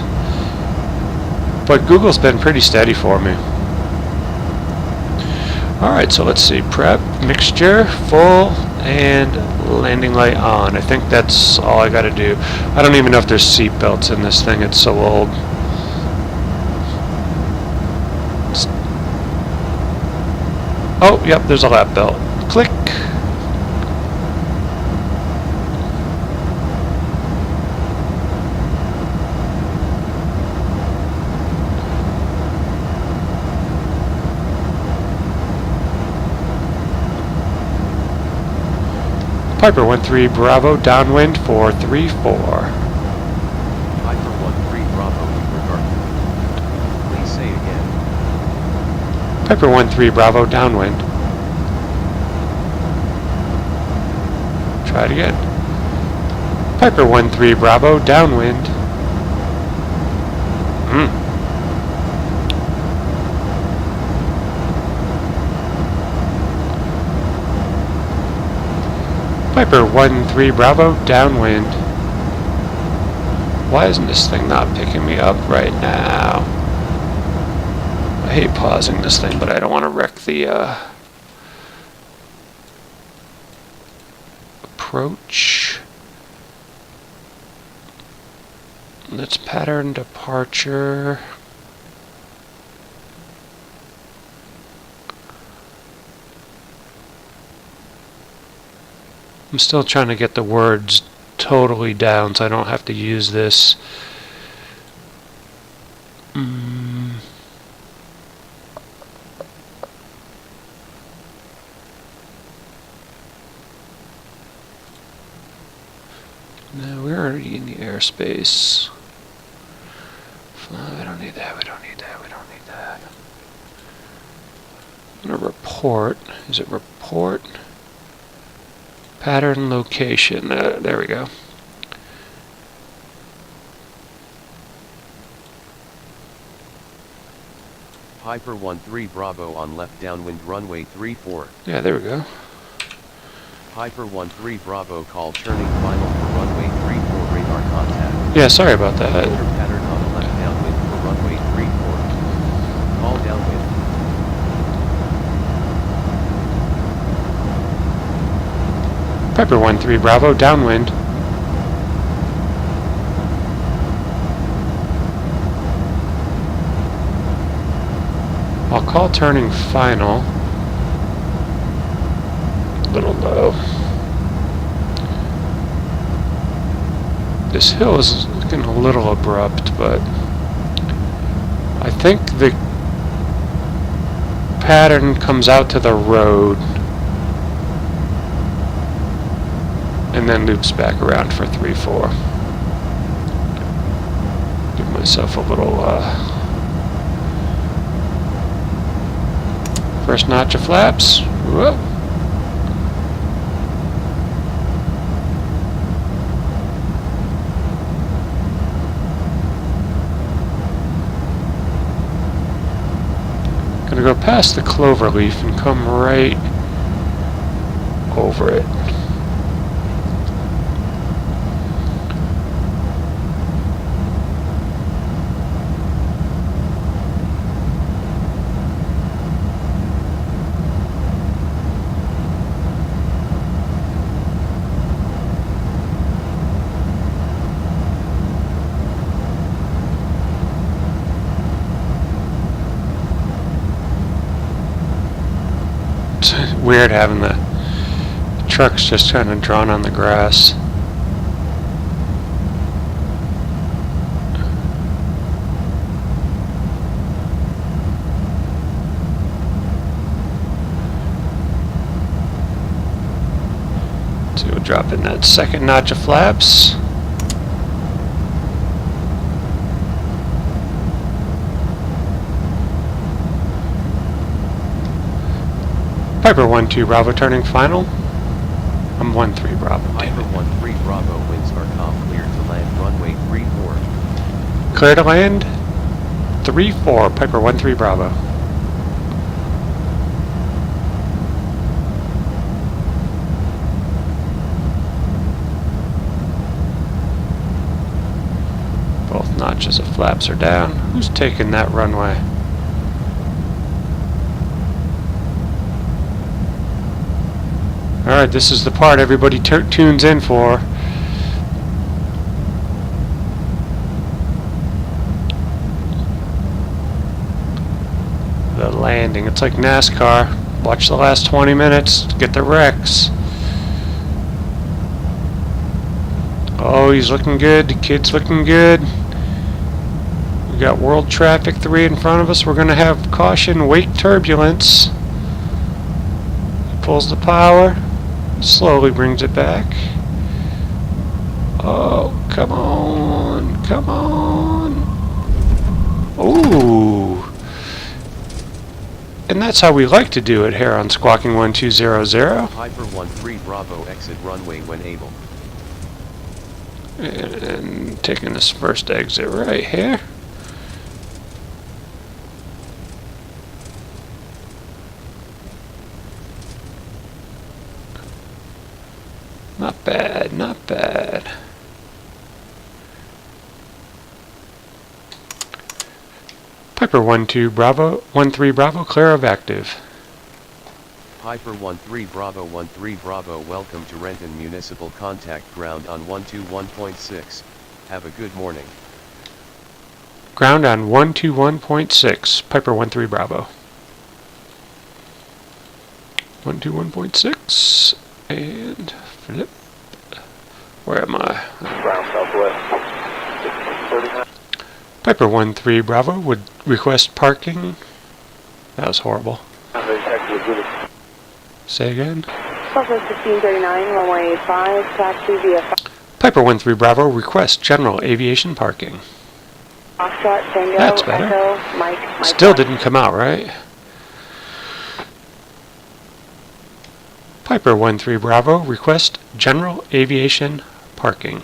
but Google's been pretty steady for me. Alright, so let's see, prep, mixture, full, and landing light on. I think that's all I gotta do. I don't even know if there's seat belts in this thing, it's so old. Oh, yep, there's a lap belt. Click. Piper 1-3 Bravo, downwind for 3-4. Piper 1-3 Bravo, regard. Please say again. Piper 1-3 Bravo, downwind. Try it again. Piper 1-3 Bravo, downwind. Piper 1-3 Bravo, downwind. Why isn't this thing not picking me up right now? I hate pausing this thing, but I don't want to wreck the approach. Let's pattern departure. I'm still trying to get the words totally down so I don't have to use this. No, we're already in the airspace. We don't need that, we don't need that, we don't need that. I'm going to report. Is it report? Pattern location. There we go. Piper 1-3 Bravo on left downwind runway 34. Yeah, there we go. Piper 1-3 Bravo call turning final for runway 34 radar contact. Yeah, sorry about that. Enter pattern on the left downwind for runway 34. Call downwind. Piper 1-3 Bravo, downwind. I'll call turning final. A little low. This hill is getting a little abrupt, but I think the pattern comes out to the road and then loops back around for 3-4. Give myself a little first notch of flaps. Whoa. Gonna go past the clover leaf and come right over it. Weird having the trucks just kind of drawn on the grass. So we'll drop in that second notch of flaps. Piper 1-2 Bravo turning final. I'm 1-3 Bravo. Piper 1-3 Bravo winds are calm, clear to land runway 34. Clear to land 3-4 Piper 1-3 Bravo. Both notches of flaps are down. Who's taking that runway? Alright, this is the part everybody tunes in for. The landing. It's like NASCAR. Watch the last 20 minutes to get the wrecks. Oh, he's looking good. The kid's looking good. We got World Traffic 3 in front of us. We're going to have caution, wake turbulence. Pulls the power. Slowly brings it back. Oh, come on, come on. Ooh. And that's how we like to do it here on Squawking1200. Piper 13 Bravo exit runway when able. And taking this first exit right here. Not bad, not bad. Piper 13 Bravo, clear of active. Piper 13 Bravo, welcome to Renton Municipal Contact Ground on 121.6. Have a good morning. Ground on 121.6, Piper 13 Bravo. 121.6, and flip. Where am I? Ground southwest. 39. Piper 13 Bravo would request parking. That was horrible. Say again. Southwest 1539, runway 85, taxi via Piper 13 Bravo request general aviation parking. Foxtrot, Tango, That's better. Echo, Mike Still 1. didn't come out right. Piper 13 Bravo request general aviation parking.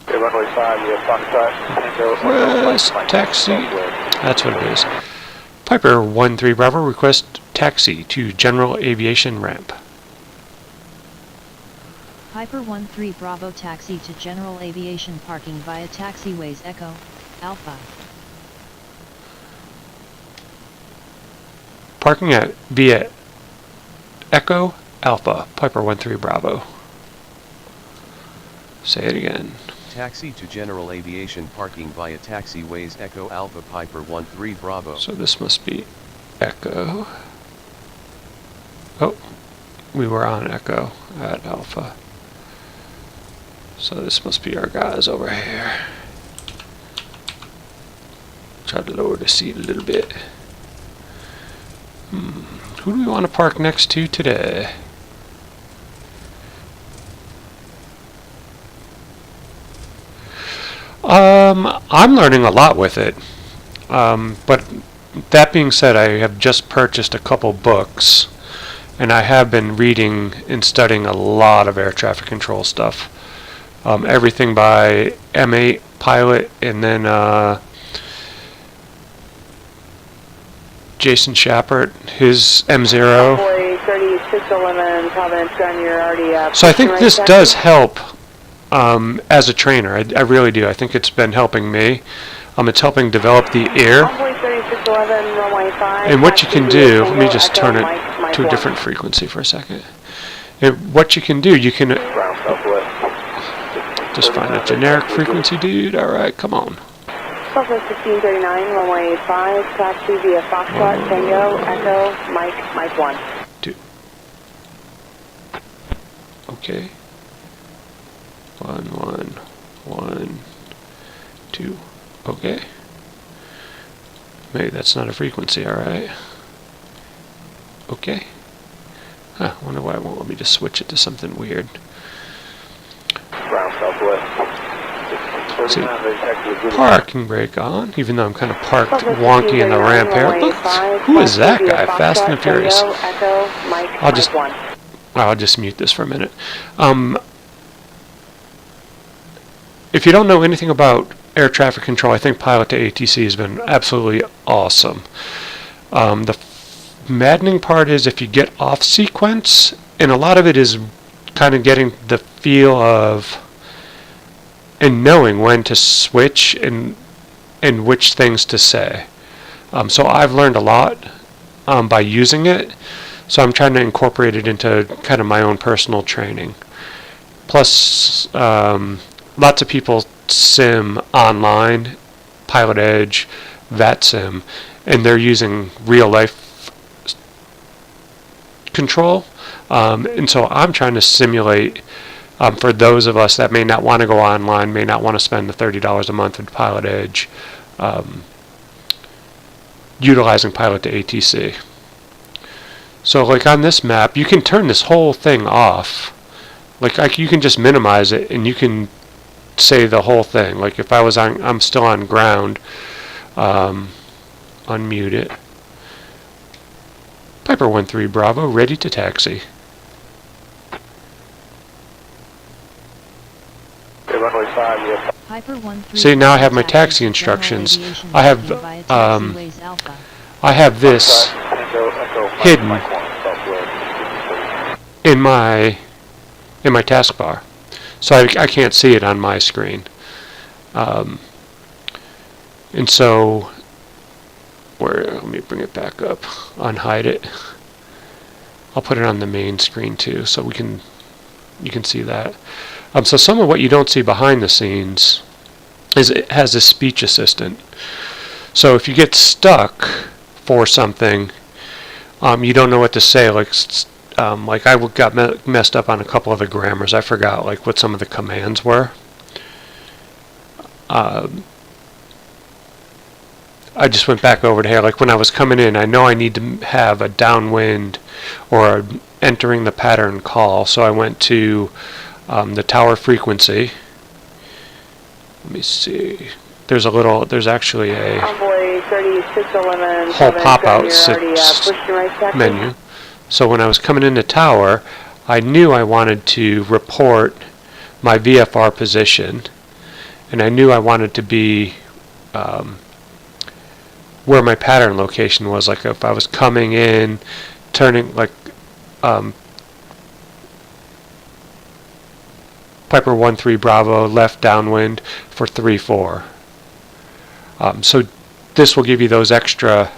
Okay, runway 5, you have Foxtrot, Tango, Echo, Request Mike, taxi. southwest. That's what it is. Piper 13 Bravo request taxi to general aviation ramp. Piper 13 Bravo taxi to general aviation parking via taxiways Echo, Alpha. Parking at via Echo Alpha, Piper 13 Bravo. Say it again. Taxi to general aviation parking via taxiways Echo Alpha Piper 13 Bravo. So this must be Echo. Oh, we were on Echo at Alpha. So this must be our guys over here. Try to lower the seat a little bit. Who do we want to park next to today? I'm learning a lot with it. But that being said, I have just purchased a couple books, and I have been reading and studying a lot of air traffic control stuff. Everything by M8 Pilot, and then Jason Shapert, his M0. Runway 3611, Providence Gun, you're already So I think this does help as a trainer. I really do. I think it's been helping me. It's helping develop the ear. Runway 3611, runway 5. And what you can taxi do, via let me Tango, just Echo, turn it Mike to a 1. different frequency for a second. And what you can do, you can Ground southwest. just find a generic frequency, dude. Alright, come on. Southwest 1539, runway 85, taxi via Foxtrot, Tango, Echo, Mike 1. Okay. 1, 1, 1, 2. Okay. Maybe that's not a frequency, alright. Okay. Huh, wonder why it won't let me just switch it to something weird. Ground southwest. See, 39, they taxi to parking brake on, even though I'm kind of parked wonky in the ramp here. Look, who is that guy? Fast and Furious. I'll just mute this for a minute. If you don't know anything about air traffic control, I think Pilot to ATC has been absolutely awesome. The maddening part is if you get off sequence, and a lot of it is kind of getting the feel of and knowing when to switch and which things to say. So I've learned a lot by using it. So I'm trying to incorporate it into kind of my own personal training. Plus, lots of people sim online, Pilot Edge, VATSIM, and they're using real life control. And so I'm trying to simulate for those of us that may not want to go online, may not want to spend the $30 a month with Pilot Edge, utilizing Pilot to ATC. So like on this map, you can turn this whole thing off. Like you can just minimize it and you can say the whole thing. Like if I'm still on ground, unmute it. Piper 13 Bravo, ready to taxi. Runway 5, yeah. Piper 13 See, now I have my Bravo taxi to instructions. General Aviation I have, parking via taxiways Alpha. I have this hidden in my taskbar, so I can't see it on my screen. And so, let me bring it back up, unhide it. I'll put it on the main screen too, so you can see that. So some of what you don't see behind the scenes is it has a speech assistant. So if you get stuck for something, you don't know what to say. Like I got messed up on a couple of the grammars. I forgot like what some of the commands were. I just went back over to here. Like when I was coming in, I know I need to have a downwind or entering the pattern call. So I went to the tower frequency. Let me see. There's actually a whole pop-out menu. So when I was coming into tower, I knew I wanted to report my VFR position, and I knew I wanted to be where my pattern location was. Like if I was coming in, turning like Piper 13 Bravo left downwind for 3-4. So this will give you those extra.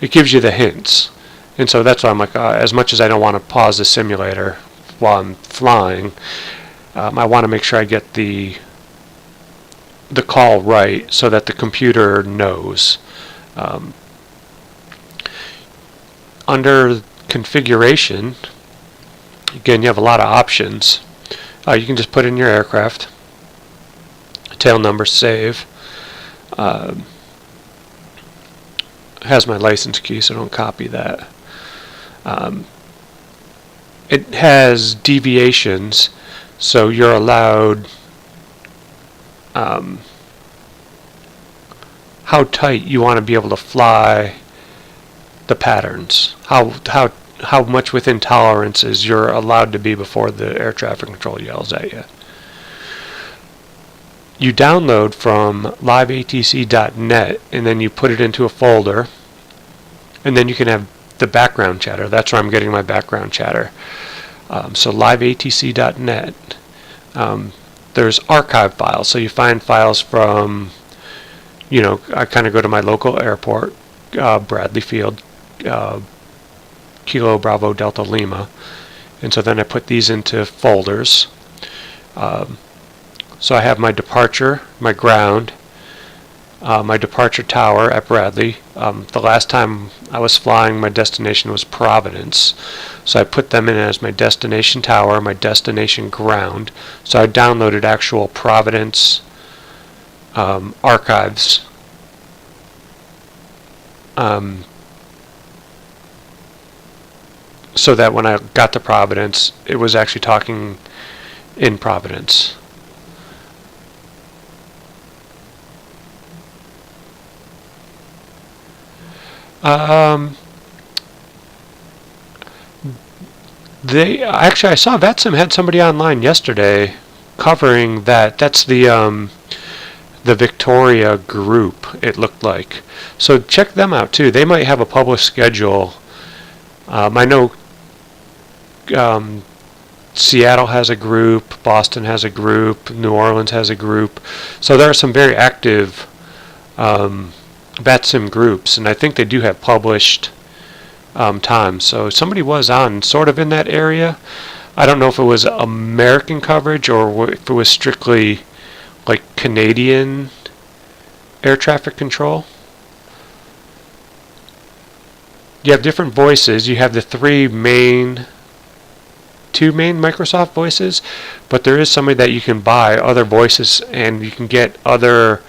It gives you the hints, and so that's why I'm like, as much as I don't want to pause the simulator while I'm flying, I want to make sure I get the call right so that the computer knows. Under configuration, again, you have a lot of options. You can just put in your aircraft, tail number, save. Has my license key, so don't copy that. It has deviations, so you're allowed how tight you want to be able to fly the patterns, how much within tolerances you're allowed to be before the air traffic control yells at you. You download from liveatc.net and then you put it into a folder, and then you can have the background chatter. That's where I'm getting my background chatter. So liveatc.net. There's archive files, so you find files from, I kind of go to my local airport, Bradley Field, Kilo Bravo Delta Lima, and so then I put these into folders. So I have my departure, my ground, my departure tower at Bradley. The last time I was flying, my destination was Providence, so I put them in as my destination tower, my destination ground. So I downloaded actual Providence archives. So that when I got to Providence, it was actually talking in Providence. I saw VetSim had somebody online yesterday covering that. That's the Victoria group, it looked like. So check them out too. They might have a published schedule. I know Seattle has a group, Boston has a group, New Orleans has a group. So there are some very active VetSim groups, and I think they do have published times. So somebody was on sort of in that area. I don't know if it was American coverage or if it was strictly like Canadian air traffic control. You have different voices. You have the two main Microsoft voices, but there is somebody that you can buy other voices, and you can get other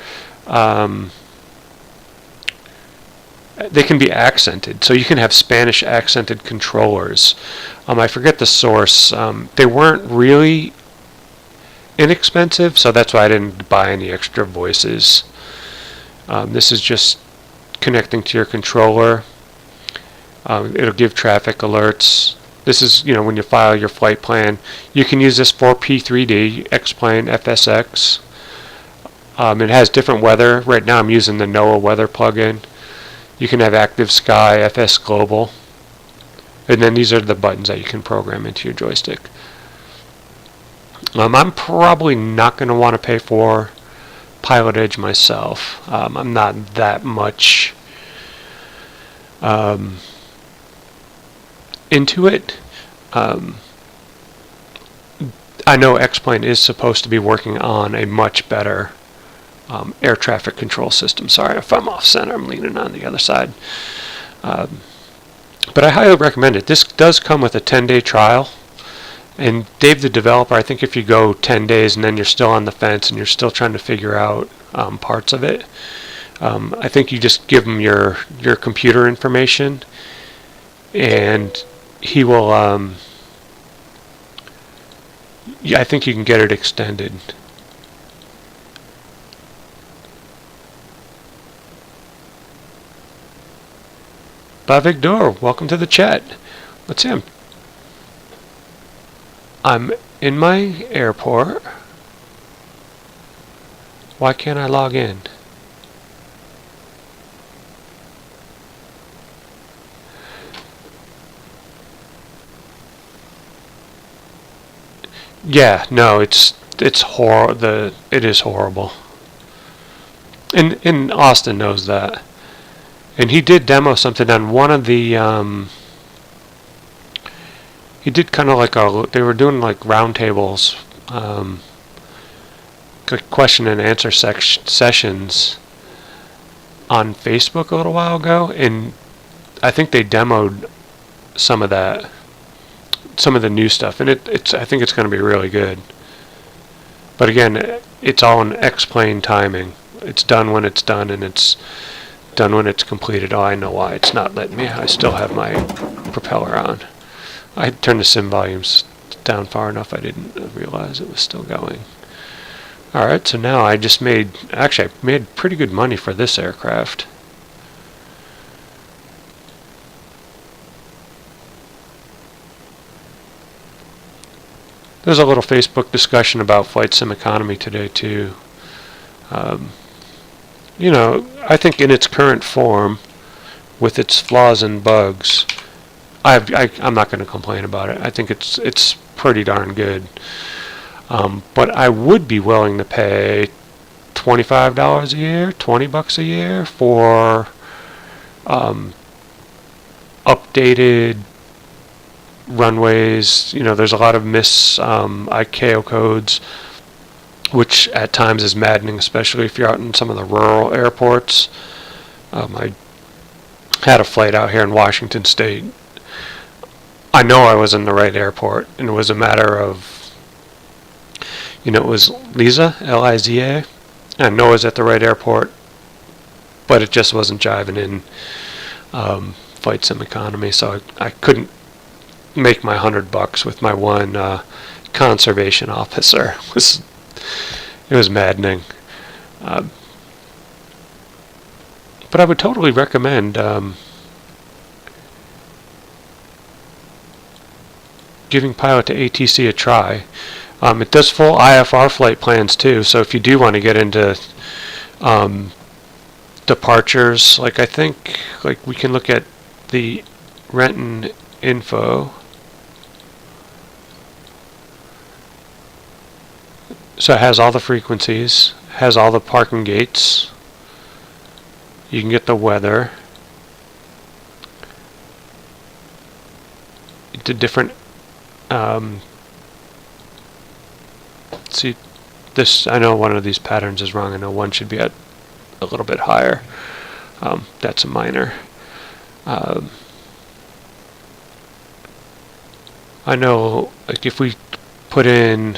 they can be accented. So you can have Spanish accented controllers. I forget the source. They weren't really inexpensive, so that's why I didn't buy any extra voices. This is just connecting to your controller. It'll give traffic alerts. This is, when you file your flight plan. You can use this for P3D, X-Plane, FSX. It has different weather. Right now I'm using the NOAA weather plugin. You can have Active Sky, FS Global. And then these are the buttons that you can program into your joystick. I'm probably not going to want to pay for Pilot Edge myself. I'm not that much into it. I know X-Plane is supposed to be working on a much better air traffic control system. Sorry if I'm off center, I'm leaning on the other side. But I highly recommend it. This does come with a 10-day trial. And Dave, the developer, I think if you go 10 days and then you're still on the fence and you're still trying to figure out parts of it, I think you just give him your computer information, and he will. I think you can get it extended. Bye, Victor. Welcome to the chat. Let's see. I'm in my airport. Why can't I log in? Yeah, no, it's horrible. It is horrible. And Austin knows that. And he did demo something on one of the he did kind of like they were doing like roundtables, question and answer sessions on Facebook a little while ago, and I think they demoed some of that, some of the new stuff, and I think it's going to be really good. But again, it's all in X-Plane timing. It's done when it's done, and it's done when it's completed. Oh, I know why it's not letting me. I still have my propeller on. I turned the sim volumes down far enough I didn't realize it was still going. Alright, so now I just made pretty good money for this aircraft. There's a little Facebook discussion about flight sim economy today too. I think in its current form, with its flaws and bugs, I'm not going to complain about it. I think it's pretty darn good. But I would be willing to pay $25 a year, $20 a year for updated runways. There's a lot of ICAO codes, which at times is maddening, especially if you're out in some of the rural airports. I had a flight out here in Washington State. I know I was in the right airport, and it was a matter of, it was Liza, L-I-Z-A. I know I was at the right airport, but it just wasn't jiving in flight sim economy, so I couldn't make my $100 with my one conservation officer. It was maddening. But I would totally recommend giving Pilot to ATC a try. It does full IFR flight plans too, so if you do want to get into departures, I think we can look at the Renton info. So it has all the frequencies, has all the parking gates. You can get the weather. The different see this, I know one of these patterns is wrong. I know one should be at a little bit higher. That's a minor. I know if we put in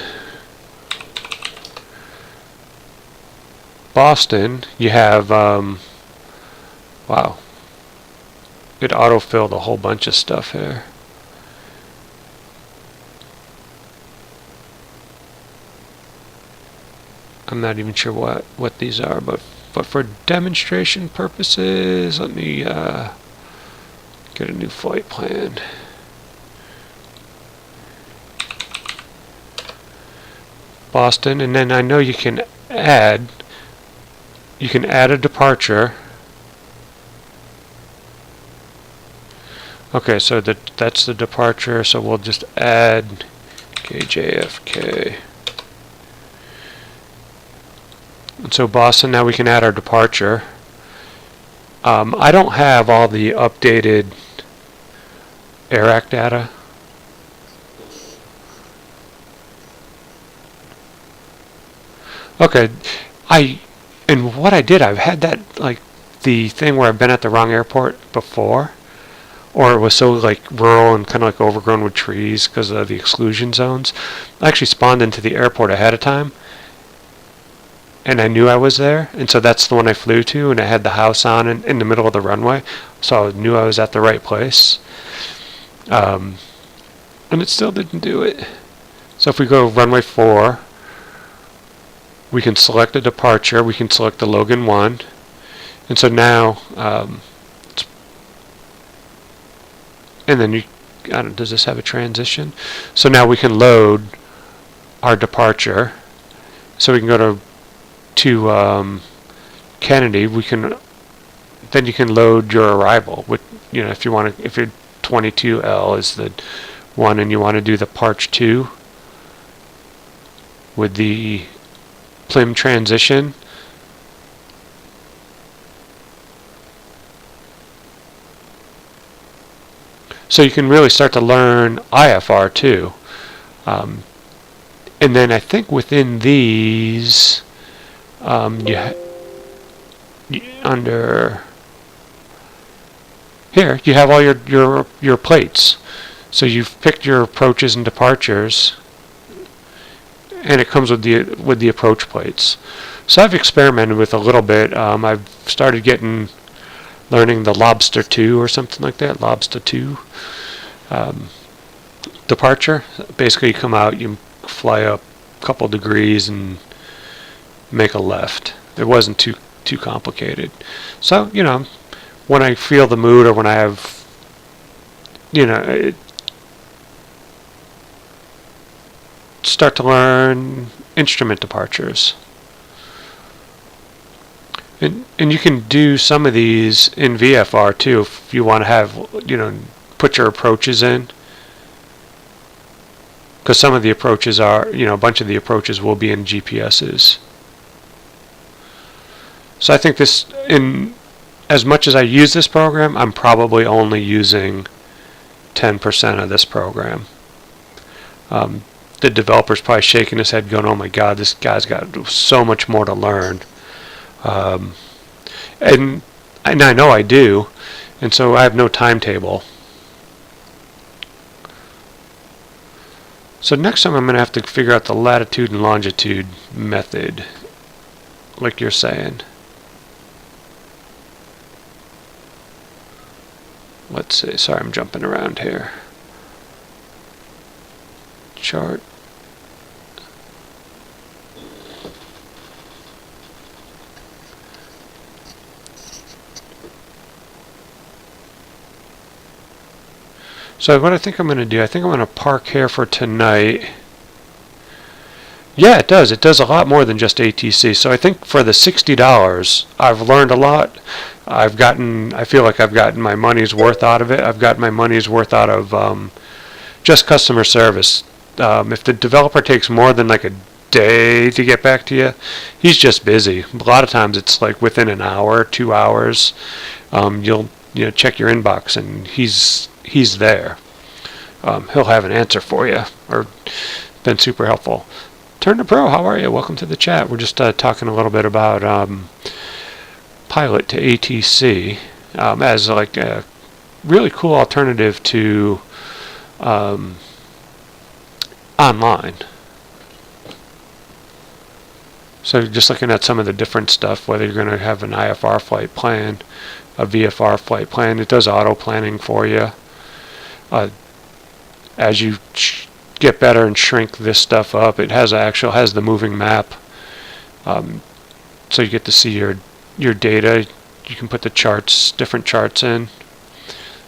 Boston, you have wow, it auto-filled a whole bunch of stuff here. I'm not even sure what these are, but for demonstration purposes, let me get a new flight plan. Boston, and then I know you can add a departure. Okay, so that's the departure, so we'll just add KJFK. And so Boston, now we can add our departure. I don't have all the updated AIRAC data. Okay, and what I did, I've had that, like, the thing where I've been at the wrong airport before, or it was so like rural and kind of like overgrown with trees because of the exclusion zones. I actually spawned into the airport ahead of time, and I knew I was there, and so that's the one I flew to, and it had the house on in the middle of the runway, so I knew I was at the right place. And it still didn't do it. So if we go runway 4, we can select a departure, we can select the Logan 1, and so now, and then does this have a transition? So now we can load our departure. So we can go to Kennedy. Then you can load your arrival. With, you know, if you want to, if your 22L is the one and you want to do the Parch 2 with the PLIM transition. So you can really start to learn IFR too. And then I think within these, under here you have all your plates. So you've picked your approaches and departures, and it comes with the approach plates. So I've experimented with a little bit. I've started learning the Lobster 2 or something like that. Lobster 2 departure. Basically, you come out, you fly up a couple degrees and make a left. It wasn't too complicated. So, you know, when I feel the mood, or when I have, you know, start to learn instrument departures. And you can do some of these in VFR too if you want to have, you know, put your approaches in. Because some of the approaches are, you know, a bunch of the approaches will be in GPSs. So I think this, in as much as I use this program, I'm probably only using 10% of this program. The developer's probably shaking his head going, oh my God, this guy's got so much more to learn. And I know I do, and so I have no timetable. So next time I'm going to have to figure out the latitude and longitude method, like you're saying. Let's see, sorry, I'm jumping around here. Chart. So what I think I'm going to do, I think I'm going to park here for tonight. Yeah, it does. It does a lot more than just ATC. So I think for the $60, I've learned a lot. I feel like I've gotten my money's worth out of it. I've gotten my money's worth out of just customer service. If the developer takes more than like a day to get back to you, he's just busy. A lot of times it's like within an hour, 2 hours. You'll check your inbox and he's there. He'll have an answer for you, or been super helpful. Turn to Pro, how are you? Welcome to the chat. We're just talking a little bit about Pilot to ATC as like a really cool alternative to online. So just looking at some of the different stuff, whether you're going to have an IFR flight planned, a VFR flight plan. It does auto planning for you. As you get better and shrink this stuff up, it has the moving map, so you get to see your data. You can put the charts, different charts in.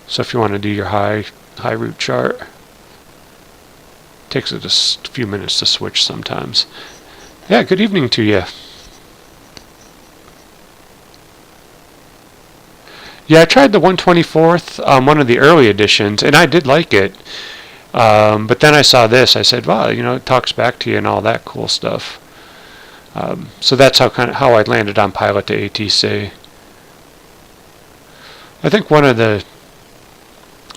So if you want to do your high route chart, takes it a few minutes to switch sometimes. Yeah, good evening to you. Yeah, I tried the 124th, one of the early editions, and I did like it. But then I saw this. I said, "Wow, it talks back to you and all that cool stuff." So that's how I landed on Pilot to ATC. I think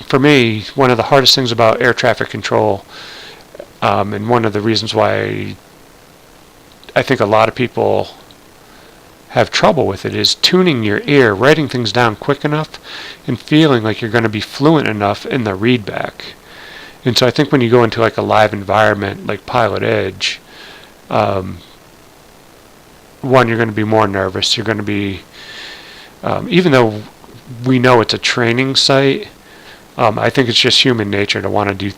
for me, one of the hardest things about air traffic control, and one of the reasons why I think a lot of people have trouble with it, is tuning your ear, writing things down quick enough, and feeling like you're going to be fluent enough in the readback. And so I think when you go into like a live environment like Pilot Edge, one, you're going to be more nervous. You're going to be, even though we know it's a training site, I think it's just human nature to want to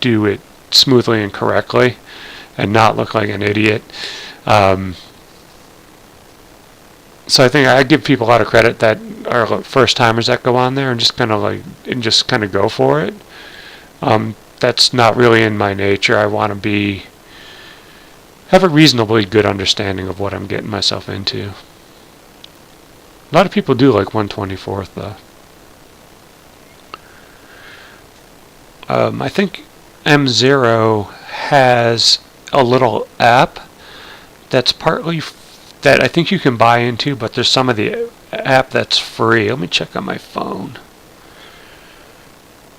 do it smoothly and correctly, and not look like an idiot. So I think I give people a lot of credit that are first timers that go on there and just kind of go for it. That's not really in my nature. I want to have a reasonably good understanding of what I'm getting myself into. A lot of people do like 124th though. I think M0 has a little app that's partly that I think you can buy into, but there's some of the app that's free. Let me check on my phone.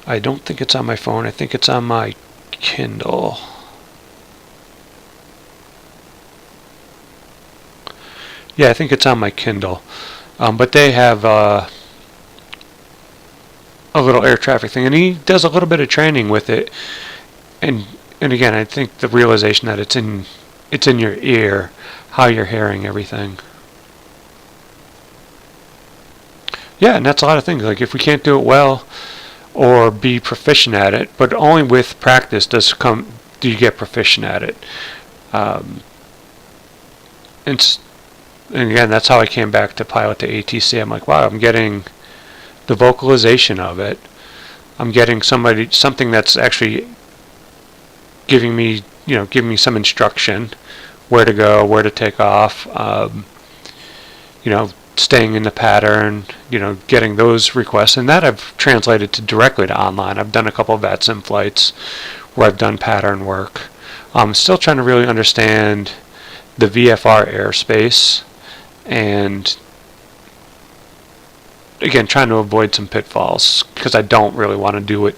I don't think it's on my phone. I think it's on my Kindle. Yeah, I think it's on my Kindle. But they have a little air traffic thing, and he does a little bit of training with it. And again, I think the realization that it's in your ear, how you're hearing everything. Yeah, and that's a lot of things. Like if we can't do it well or be proficient at it, but only with practice do you get proficient at it. And again, that's how I came back to Pilot to ATC. I'm like, wow, I'm getting the vocalization of it. I'm getting something that's actually giving me some instruction, where to go, where to take off, staying in the pattern, getting those requests. And that I've translated directly to online. I've done a couple of VATSIM flights where I've done pattern work. I'm still trying to really understand the VFR airspace, and again, trying to avoid some pitfalls, because I don't really want to do it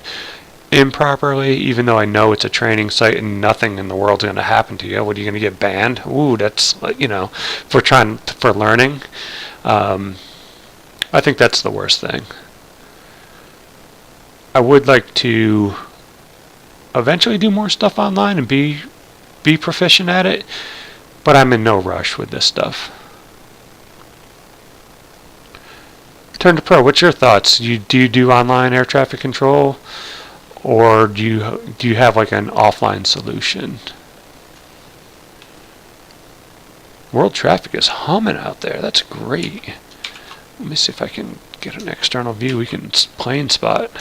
improperly, even though I know it's a training site and nothing in the world's going to happen to you. What, are you going to get banned? Ooh, that's, for learning. I think that's the worst thing. I would like to eventually do more stuff online and be proficient at it, but I'm in no rush with this stuff. Turn to Pro, what's your thoughts? Do you do online air traffic control, or do you have like an offline solution? World traffic is humming out there. That's great. Let me see if I can get an external view. We can plane spot.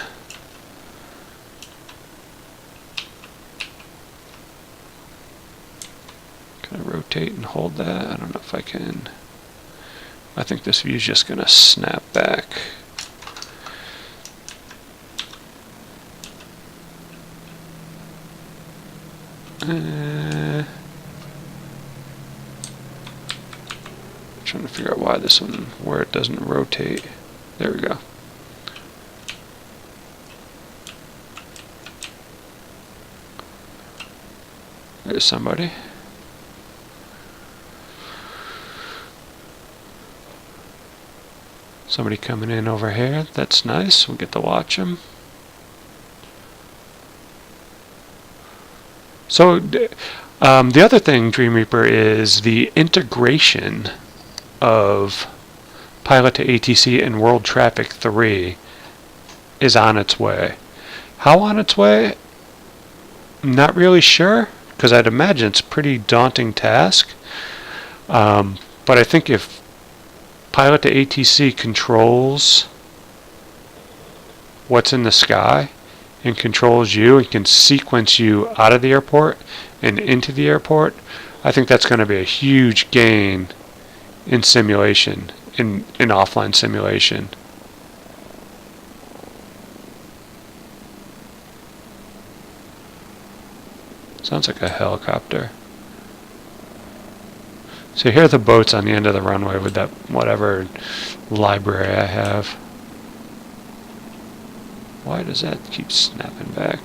Can I rotate and hold that? I don't know if I can. I think this view is just going to snap back. Trying to figure out why this one, where it doesn't rotate. There we go. There's somebody. Somebody coming in over here. That's nice. We get to watch them. So the other thing, Dream Reaper, is the integration of pilot to ATC and World Traffic 3 is on its way. How on its way? I'm not really sure, because I'd imagine it's a pretty daunting task. But I think if pilot to ATC controls what's in the sky and controls you and can sequence you out of the airport and into the airport, I think that's going to be a huge gain in simulation, in offline simulation. Sounds like a helicopter. So here are the boats on the end of the runway with that whatever library I have. Why does that keep snapping back?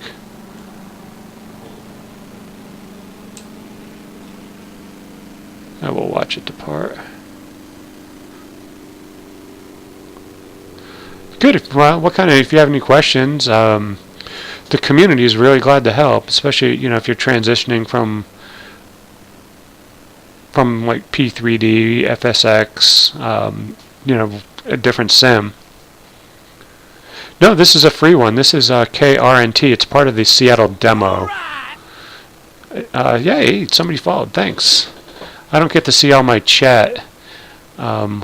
I will watch it depart. Good. Well, if you have any questions, the community is really glad to help, especially if you're transitioning from like P3D, FSX, a different sim. No, this is a free one. This is KRNT. It's part of the Seattle demo. Yay! Somebody followed. Thanks. I don't get to see all my chat,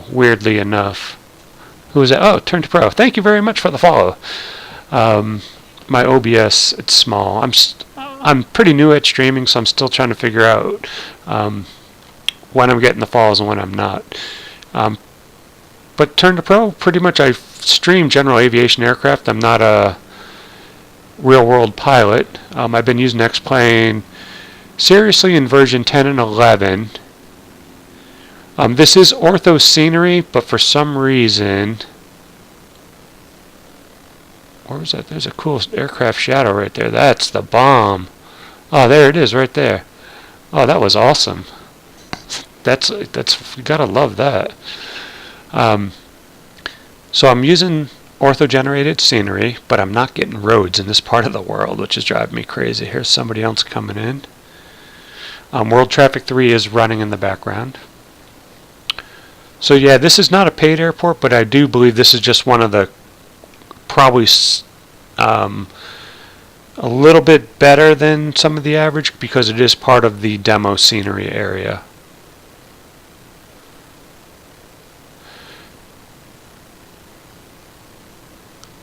weirdly enough. Who is that? Oh, Turn to Pro. Thank you very much for the follow. My OBS, it's small. I'm pretty new at streaming, so I'm still trying to figure out when I'm getting the follows and when I'm not. But Turn to Pro, pretty much I stream general aviation aircraft. I'm not a real-world pilot. I've been using X-Plane seriously in version 10 and 11. This is ortho scenery, but for some reason... Where was that? There's a cool aircraft shadow right there. That's the bomb. Oh, there it is right there. Oh, that was awesome. That's you gotta love that. So I'm using ortho-generated scenery, but I'm not getting roads in this part of the world, which is driving me crazy. Here's somebody else coming in. World Traffic 3 is running in the background. So yeah, this is not a paid airport, but I do believe this is just one of the probably a little bit better than some of the average because it is part of the demo scenery area.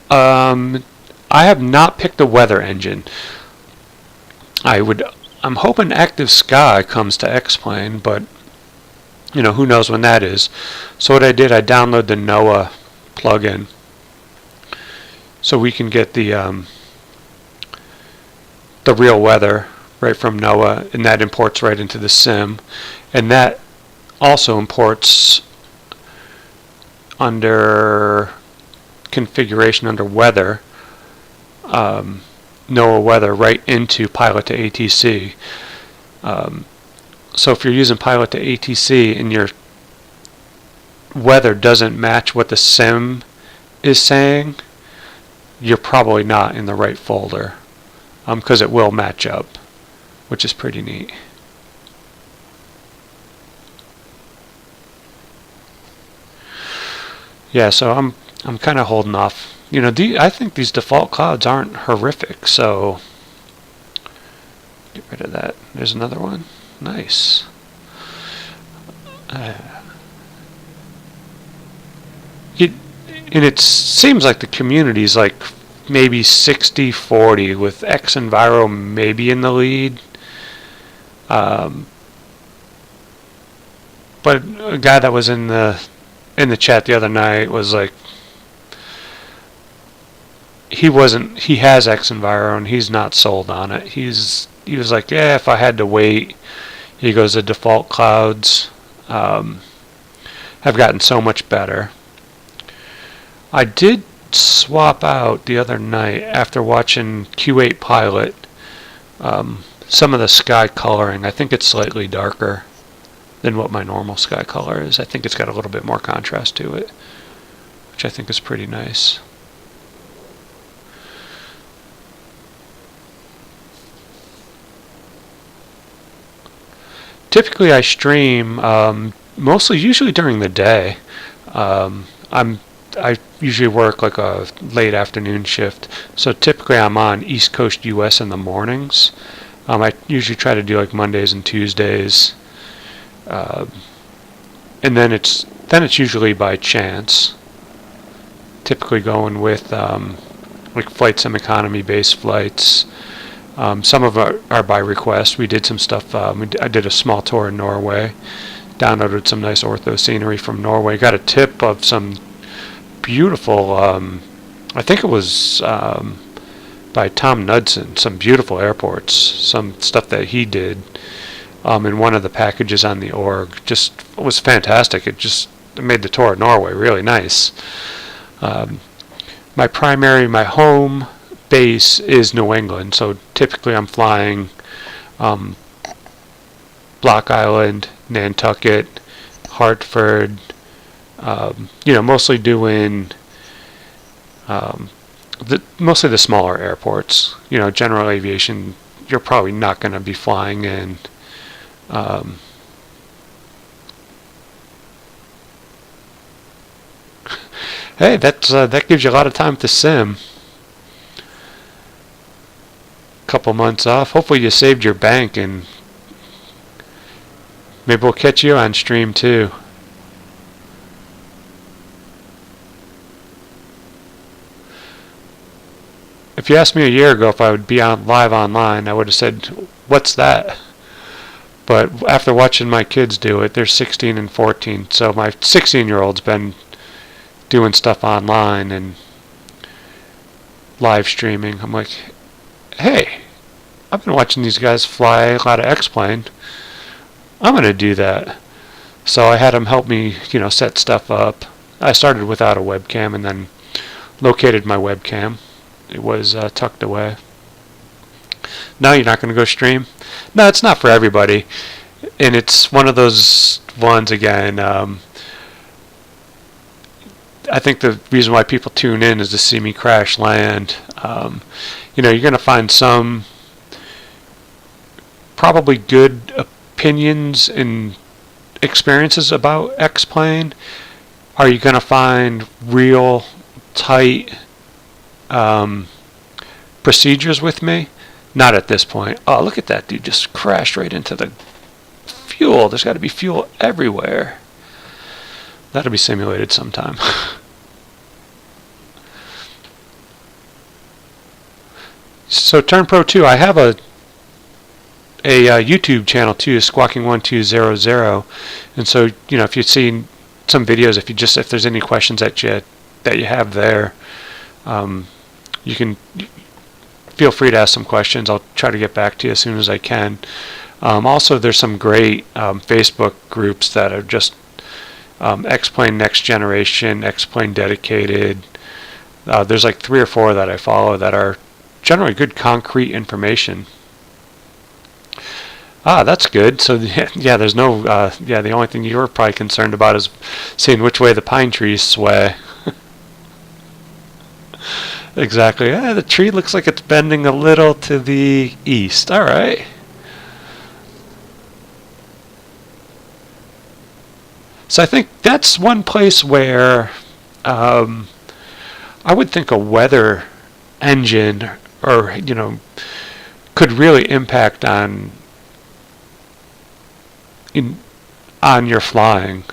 I have not picked a weather engine. I'm hoping Active Sky comes to X-Plane, but who knows when that is. So what I did, I downloaded the NOAA plugin so we can get the real weather right from NOAA, and that imports right into the sim, and that also imports under configuration under weather, NOAA weather right into pilot to ATC. So if you're using pilot to ATC and your weather doesn't match what the sim is saying, you're probably not in the right folder, because it will match up, which is pretty neat. Yeah, so I'm kind of holding off. I think these default clouds aren't horrific, so get rid of that. There's another one. Nice. And it seems like the community is like maybe 60-40 with X-Enviro maybe in the lead. But a guy that was in the chat the other night was like, he has X-Enviro and he's not sold on it. He was like, yeah, if I had to wait. He goes, the default clouds have gotten so much better. I did swap out the other night after watching Q8 Pilot some of the sky coloring. I think it's slightly darker than what my normal sky color is. I think it's got a little bit more contrast to it, which I think is pretty nice. Typically I stream usually during the day. I usually work like a late afternoon shift, so typically I'm on East Coast US in the mornings. I usually try to do like Mondays and Tuesdays, and then it's usually by chance. Typically going with like flight sim economy based flights. Some of are by request. We did some stuff. I did a small tour in Norway. Downloaded some nice ortho scenery from Norway. Got a tip of some beautiful. I think it was by Tom Knudsen. Some beautiful airports. Some stuff that he did in one of the packages on the org. Just was fantastic. It made the tour of Norway really nice. My home base is New England, so typically I'm flying Block Island, Nantucket, Hartford, mostly doing mostly the smaller airports. General aviation, you're probably not going to be flying in. Hey, that gives you a lot of time to sim. Couple months off. Hopefully you saved your bank, and maybe we'll catch you on stream too. If you asked me a year ago if I would be on live online, I would have said, "What's that?" But after watching my kids do it, they're 16 and 14, so my 16-year-old's been doing stuff online and live streaming. I'm like, hey, I've been watching these guys fly a lot of X-plane. I'm going to do that. So I had him help me, set stuff up. I started without a webcam and then located my webcam. It was tucked away. No, you're not going to go stream? No, it's not for everybody. And it's one of those ones, again, I think the reason why people tune in is to see me crash land. You're going to find some probably good opinions and experiences about X-plane. Are you going to find real tight procedures with me? Not at this point. Oh, look at that dude just crashed right into the fuel. There's got to be fuel everywhere. That'll be simulated sometime. So Turn Pro 2, I have a YouTube channel too, Squawking1200, and so if you've seen some videos, if there's any questions that you have there, you can feel free to ask some questions. I'll try to get back to you as soon as I can. Also, there's some great Facebook groups that are just X-Plane Next Generation, X-Plane Dedicated. There's like 3 or 4 that I follow that are generally good concrete information. That's good. So yeah, there's no the only thing you were probably concerned about is seeing which way the pine trees sway. Exactly. The tree looks like it's bending a little to the east. All right. So I think that's one place where I would think a weather engine or could really impact on your flying.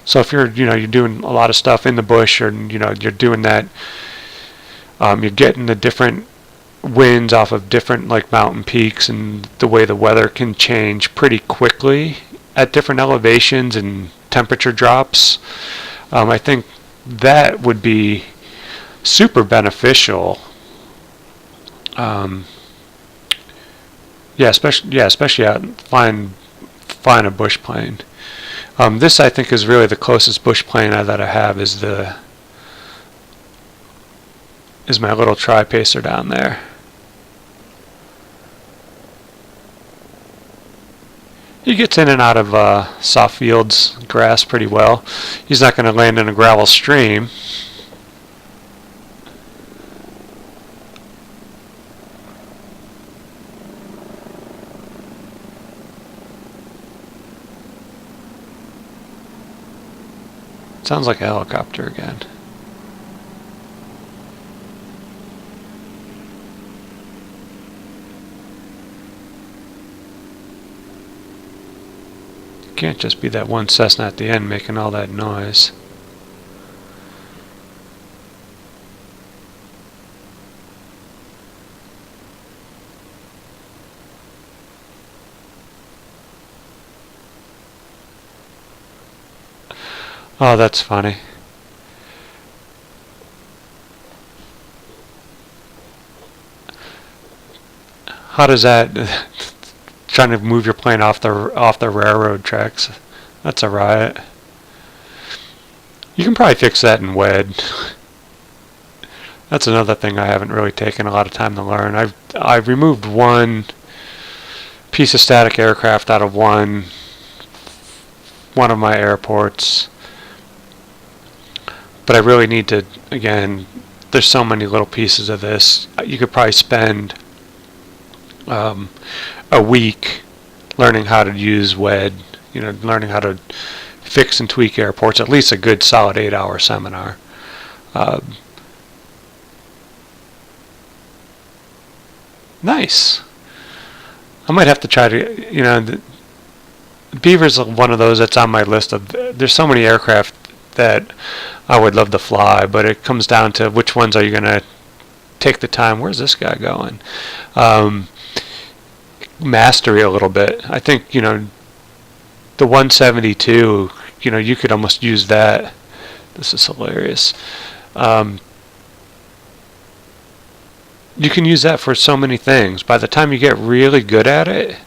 So if you're doing a lot of stuff in the bush, or you're doing that, you're getting the different winds off of different like mountain peaks, and the way the weather can change pretty quickly at different elevations and temperature drops. I think that would be super beneficial. Especially out flying a bush plane. This I think is really the closest bush plane that I have is my little tri-pacer down there. He gets in and out of soft fields, grass pretty well. He's not going to land in a gravel stream. Sounds like a helicopter again. Can't just be that one Cessna at the end making all that noise. Oh, that's funny. How does that trying to move your plane off the railroad tracks? That's a riot. You can probably fix that in WED. That's another thing I haven't really taken a lot of time to learn. I've removed one piece of static aircraft out of one of my airports. But I really need to, again, there's so many little pieces of this. You could probably spend a week learning how to use WED, learning how to fix and tweak airports, at least a good solid 8-hour seminar. Nice. I might have to try to, Beaver's one of those that's on my list of, there's so many aircraft that I would love to fly, but it comes down to which ones are you going to take the time. Where's this guy going? Mastery a little bit. I think, the 172, you could almost use that. This is hilarious. You can use that for so many things. By the time you get really good at it,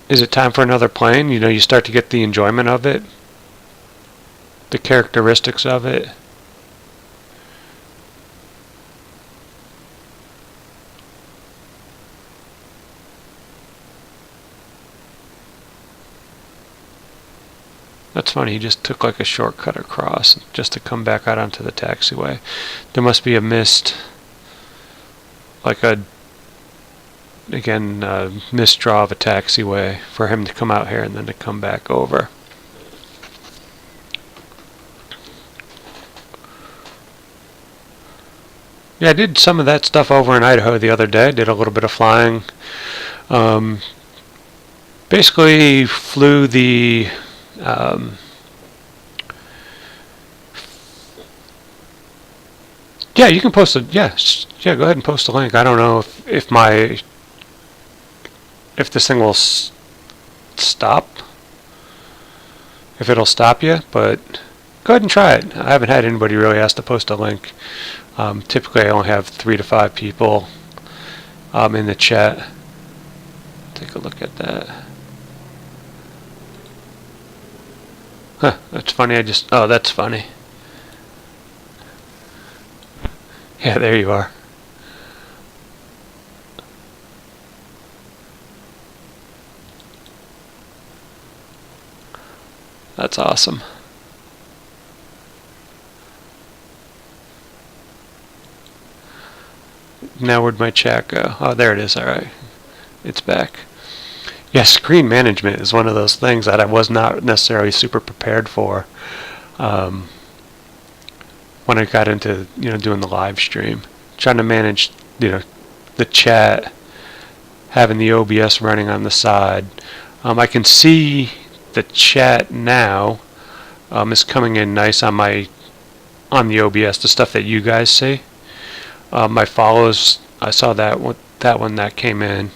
is it time for another plane? You start to get the enjoyment of it, the characteristics of it. That's funny, he just took like a shortcut across just to come back out onto the taxiway. There must be a missed, like missed draw of a taxiway for him to come out here and then to come back over. Yeah, I did some of that stuff over in Idaho the other day. Did a little bit of flying. Basically flew the yeah, you can post it. Yes, yeah, go ahead and post a link. I don't know if this thing will stop, if it'll stop you, but go ahead and try it. I haven't had anybody really ask to post a link. Typically, I only have 3 to 5 people in the chat. Take a look at that. Huh, that's funny. Oh, that's funny. Yeah, there you are. That's awesome. Now where'd my chat go? Oh, there it is. All right. It's back. Yeah, screen management is one of those things that I was not necessarily super prepared for when I got into doing the live stream, trying to manage the chat, having the OBS running on the side. I can see the chat now is coming in nice on the OBS, the stuff that you guys see. My follows, I saw that one that came in.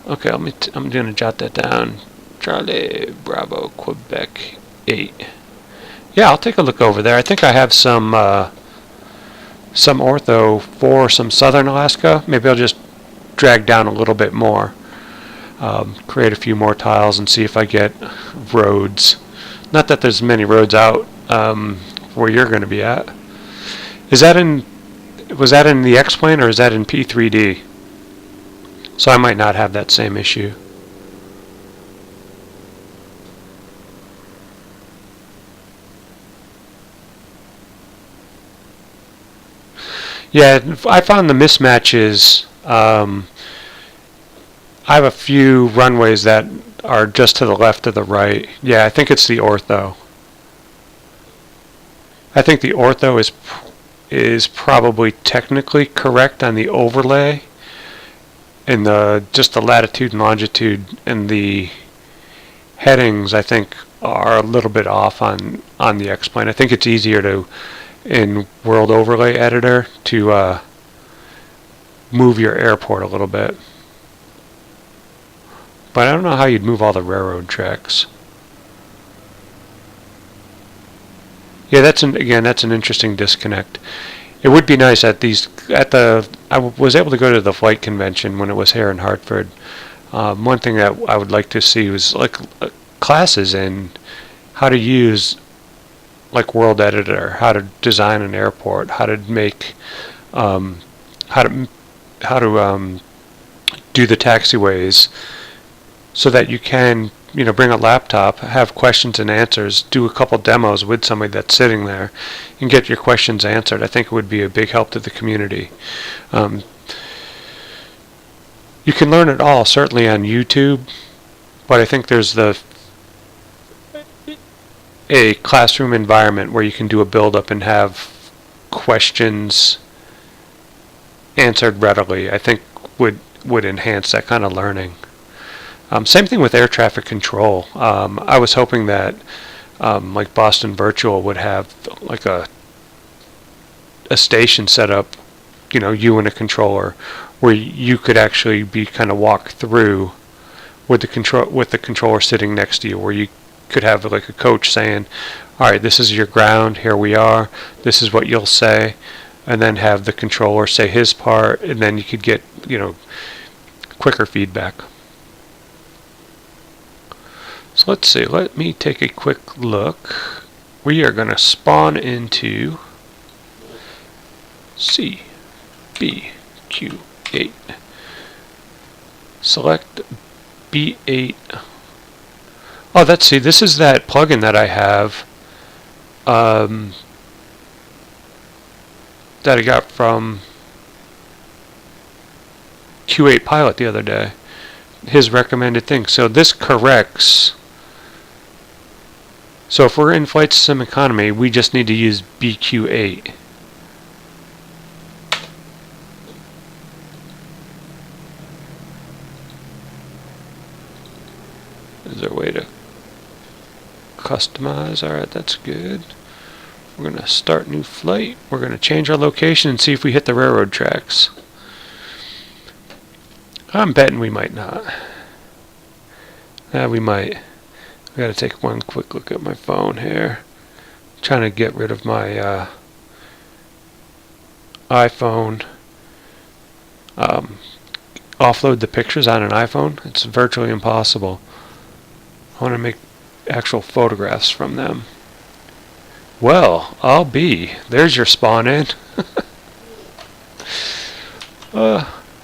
Okay, I'm going to jot that down. Charlie Bravo Quebec 8. Yeah, I'll take a look over there. I think I have some ortho for some southern Alaska. Maybe I'll just drag down a little bit more. Create a few more tiles and see if I get roads. Not that there's many roads out where you're going to be at. Was that in the X-plane or is that in P3D? So I might not have that same issue. Yeah, I found the mismatches I have a few runways that are just to the left of the right. Yeah, I think it's the ortho. I think the ortho is probably technically correct on the overlay, and just the latitude and longitude and the headings I think are a little bit off on the X-plane. I think it's easier to, in World Overlay Editor, to move your airport a little bit. But I don't know how you'd move all the railroad tracks. Yeah, that's an interesting disconnect. It would be nice at I was able to go to the flight convention when it was here in Hartford. One thing that I would like to see was like classes in how to use like World Editor, how to design an airport, how to make how to do the taxiways, so that you can, bring a laptop, have questions and answers, do a couple demos with somebody that's sitting there, and get your questions answered. I think it would be a big help to the community. You can learn it all, certainly on YouTube, but I think there's a classroom environment where you can do a build-up and have questions answered readily. I think would enhance that kind of learning. Same thing with air traffic control. I was hoping that like Boston Virtual would have like a station set up, you and a controller, where you could actually be kind of walked through with the controller sitting next to you, where you could have like a coach saying, all right, this is your ground, here we are, this is what you'll say, and then have the controller say his part, and then you could get, quicker feedback. So let's see, let me take a quick look. We are going to spawn into CBQ8. Select B8. Oh, this is that plugin that I have that I got from Q8 Pilot the other day. His recommended thing. So this corrects. So if we're in Flight Sim Economy, we just need to use BQ8. Is there a way to customize? Alright, that's good. We're going to start new flight. We're going to change our location and see if we hit the railroad tracks. I'm betting we might not. We might. I gotta take one quick look at my phone here. I'm trying to get rid of my iPhone. Offload the pictures on an iPhone. It's virtually impossible. I want to make actual photographs from them. Well, I'll be. There's your spawn in.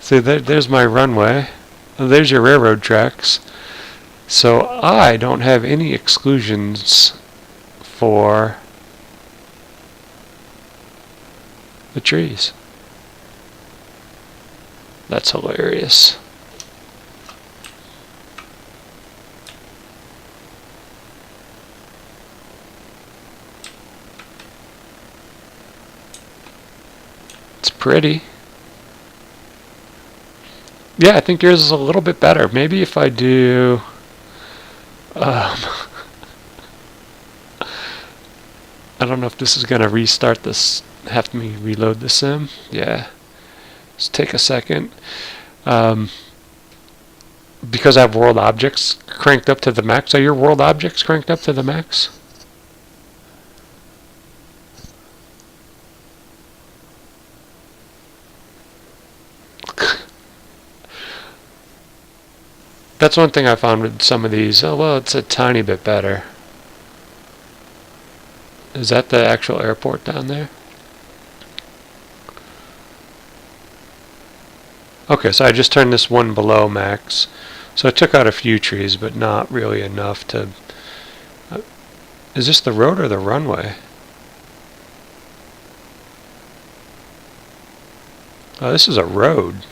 See, there's my runway. There's your railroad tracks. So I don't have any exclusions for the trees. That's hilarious. It's pretty. Yeah, I think yours is a little bit better. Maybe if I do I don't know if this is going to restart this, have me reload the sim. Yeah. Just take a second. Because I have world objects cranked up to the max. Are your world objects cranked up to the max? That's one thing I found with some of these. Oh, well, it's a tiny bit better. Is that the actual airport down there? Okay, so I just turned this one below max. So I took out a few trees, but not really enough to... is this the road or the runway? Oh, this is a road.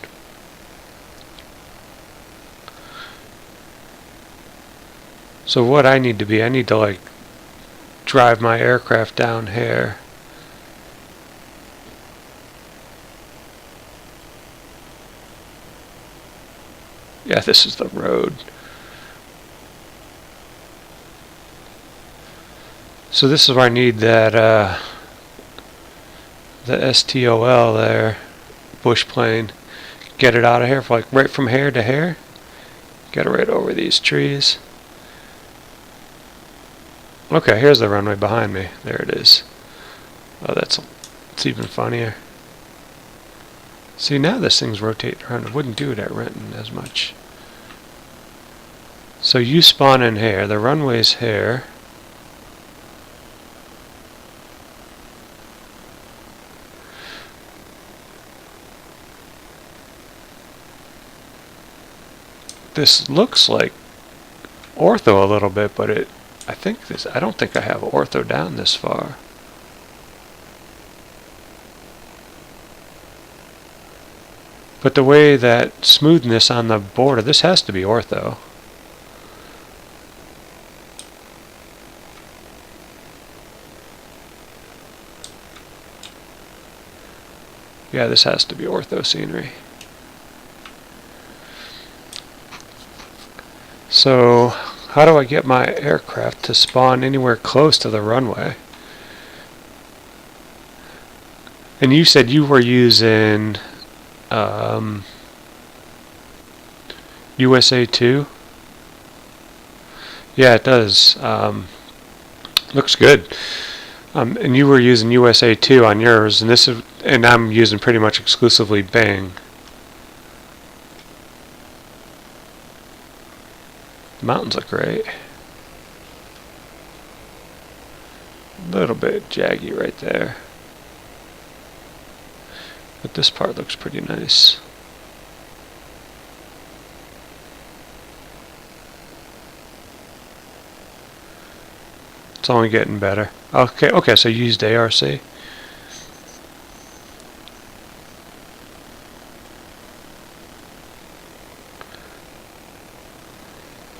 So what I need to like drive my aircraft down here. Yeah, this is the road. So this is where I need that the STOL there, bush plane. Get it out of here, like right from here to here. Get it right over these trees. Okay, here's the runway behind me. There it is. Oh, it's even funnier. See, now this thing's rotating around. It wouldn't do it at Renton as much. So you spawn in here. The runway's here. This looks like ortho a little bit, but I don't think I have ortho down this far. But the way that smoothness on the border, this has to be ortho. Yeah, this has to be ortho scenery. So, how do I get my aircraft to spawn anywhere close to the runway? And you said you were using USA 2? Yeah, it does. Looks good. And you were using USA 2 on yours, and I'm using pretty much exclusively Bing. The mountains look great. A little bit jaggy right there. But this part looks pretty nice. It's only getting better. Okay, so you used ARC.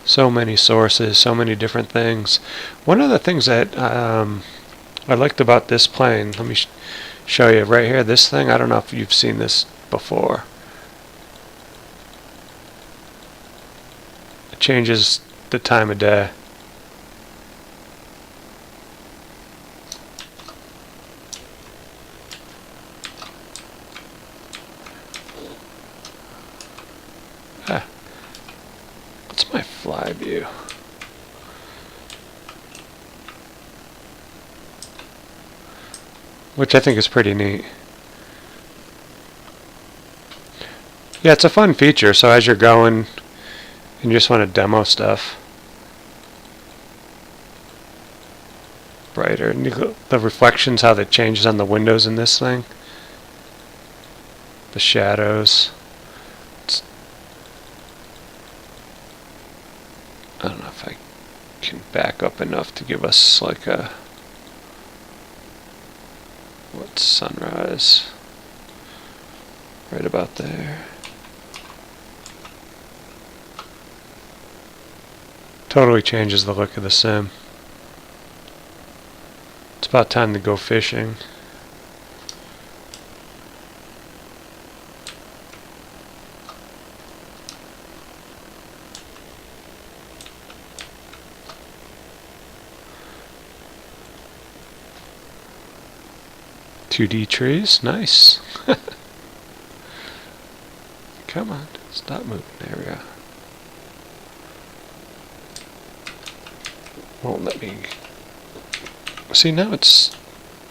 So many sources, so many different things. One of the things that I liked about this plane, let me show you right here, this thing, I don't know if you've seen this before. It changes the time of day. What's my fly view? Which I think is pretty neat. Yeah, it's a fun feature, so as you're going and you just want to demo stuff. Brighter. And the reflections, how that changes on the windows in this thing. The shadows. I don't know if I can back up enough to give us like a sunrise right about there. Totally changes the look of the sim. It's about time to go fishing. $2D trees, nice. Come on, stop moving. There we go. Won't let me. See, now it's,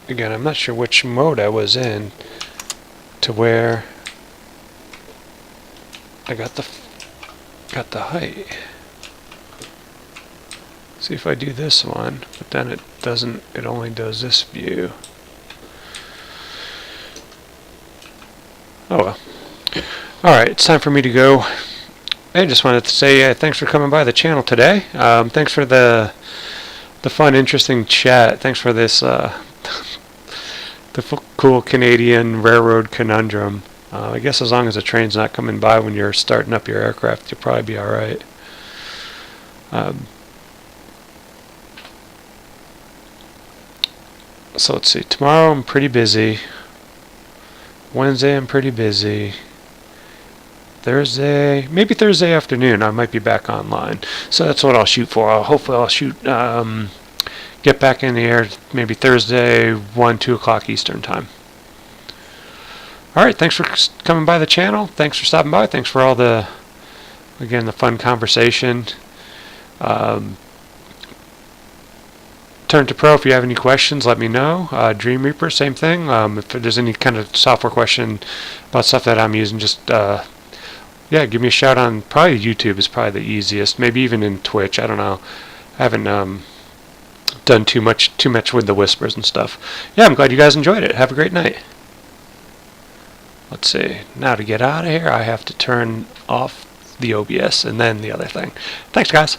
again, I'm not sure which mode I was in to where I got the height. See if I do this one, but then it only does this view. Oh well. Alright, it's time for me to go. I just wanted to say thanks for coming by the channel today. Thanks for the fun, interesting chat. Thanks for this the cool Canadian railroad conundrum. I guess as long as the train's not coming by when you're starting up your aircraft, you'll probably be alright. So let's see. Tomorrow I'm pretty busy. Wednesday I'm pretty busy. Thursday, maybe Thursday afternoon, I might be back online. So that's what I'll shoot for. Hopefully I'll shoot, get back in the air maybe Thursday, 1, 2 o'clock Eastern time. Alright, thanks for coming by the channel. Thanks for stopping by. Thanks for all the, again, the fun conversation. Turn to Pro, if you have any questions, let me know. Dream Reaper, same thing. If there's any kind of software question about stuff that I'm using, just yeah, give me a shout on. Probably YouTube is probably the easiest. Maybe even in Twitch. I don't know. I haven't done too much with the whispers and stuff. Yeah, I'm glad you guys enjoyed it. Have a great night. Let's see. Now to get out of here, I have to turn off the OBS and then the other thing. Thanks, guys.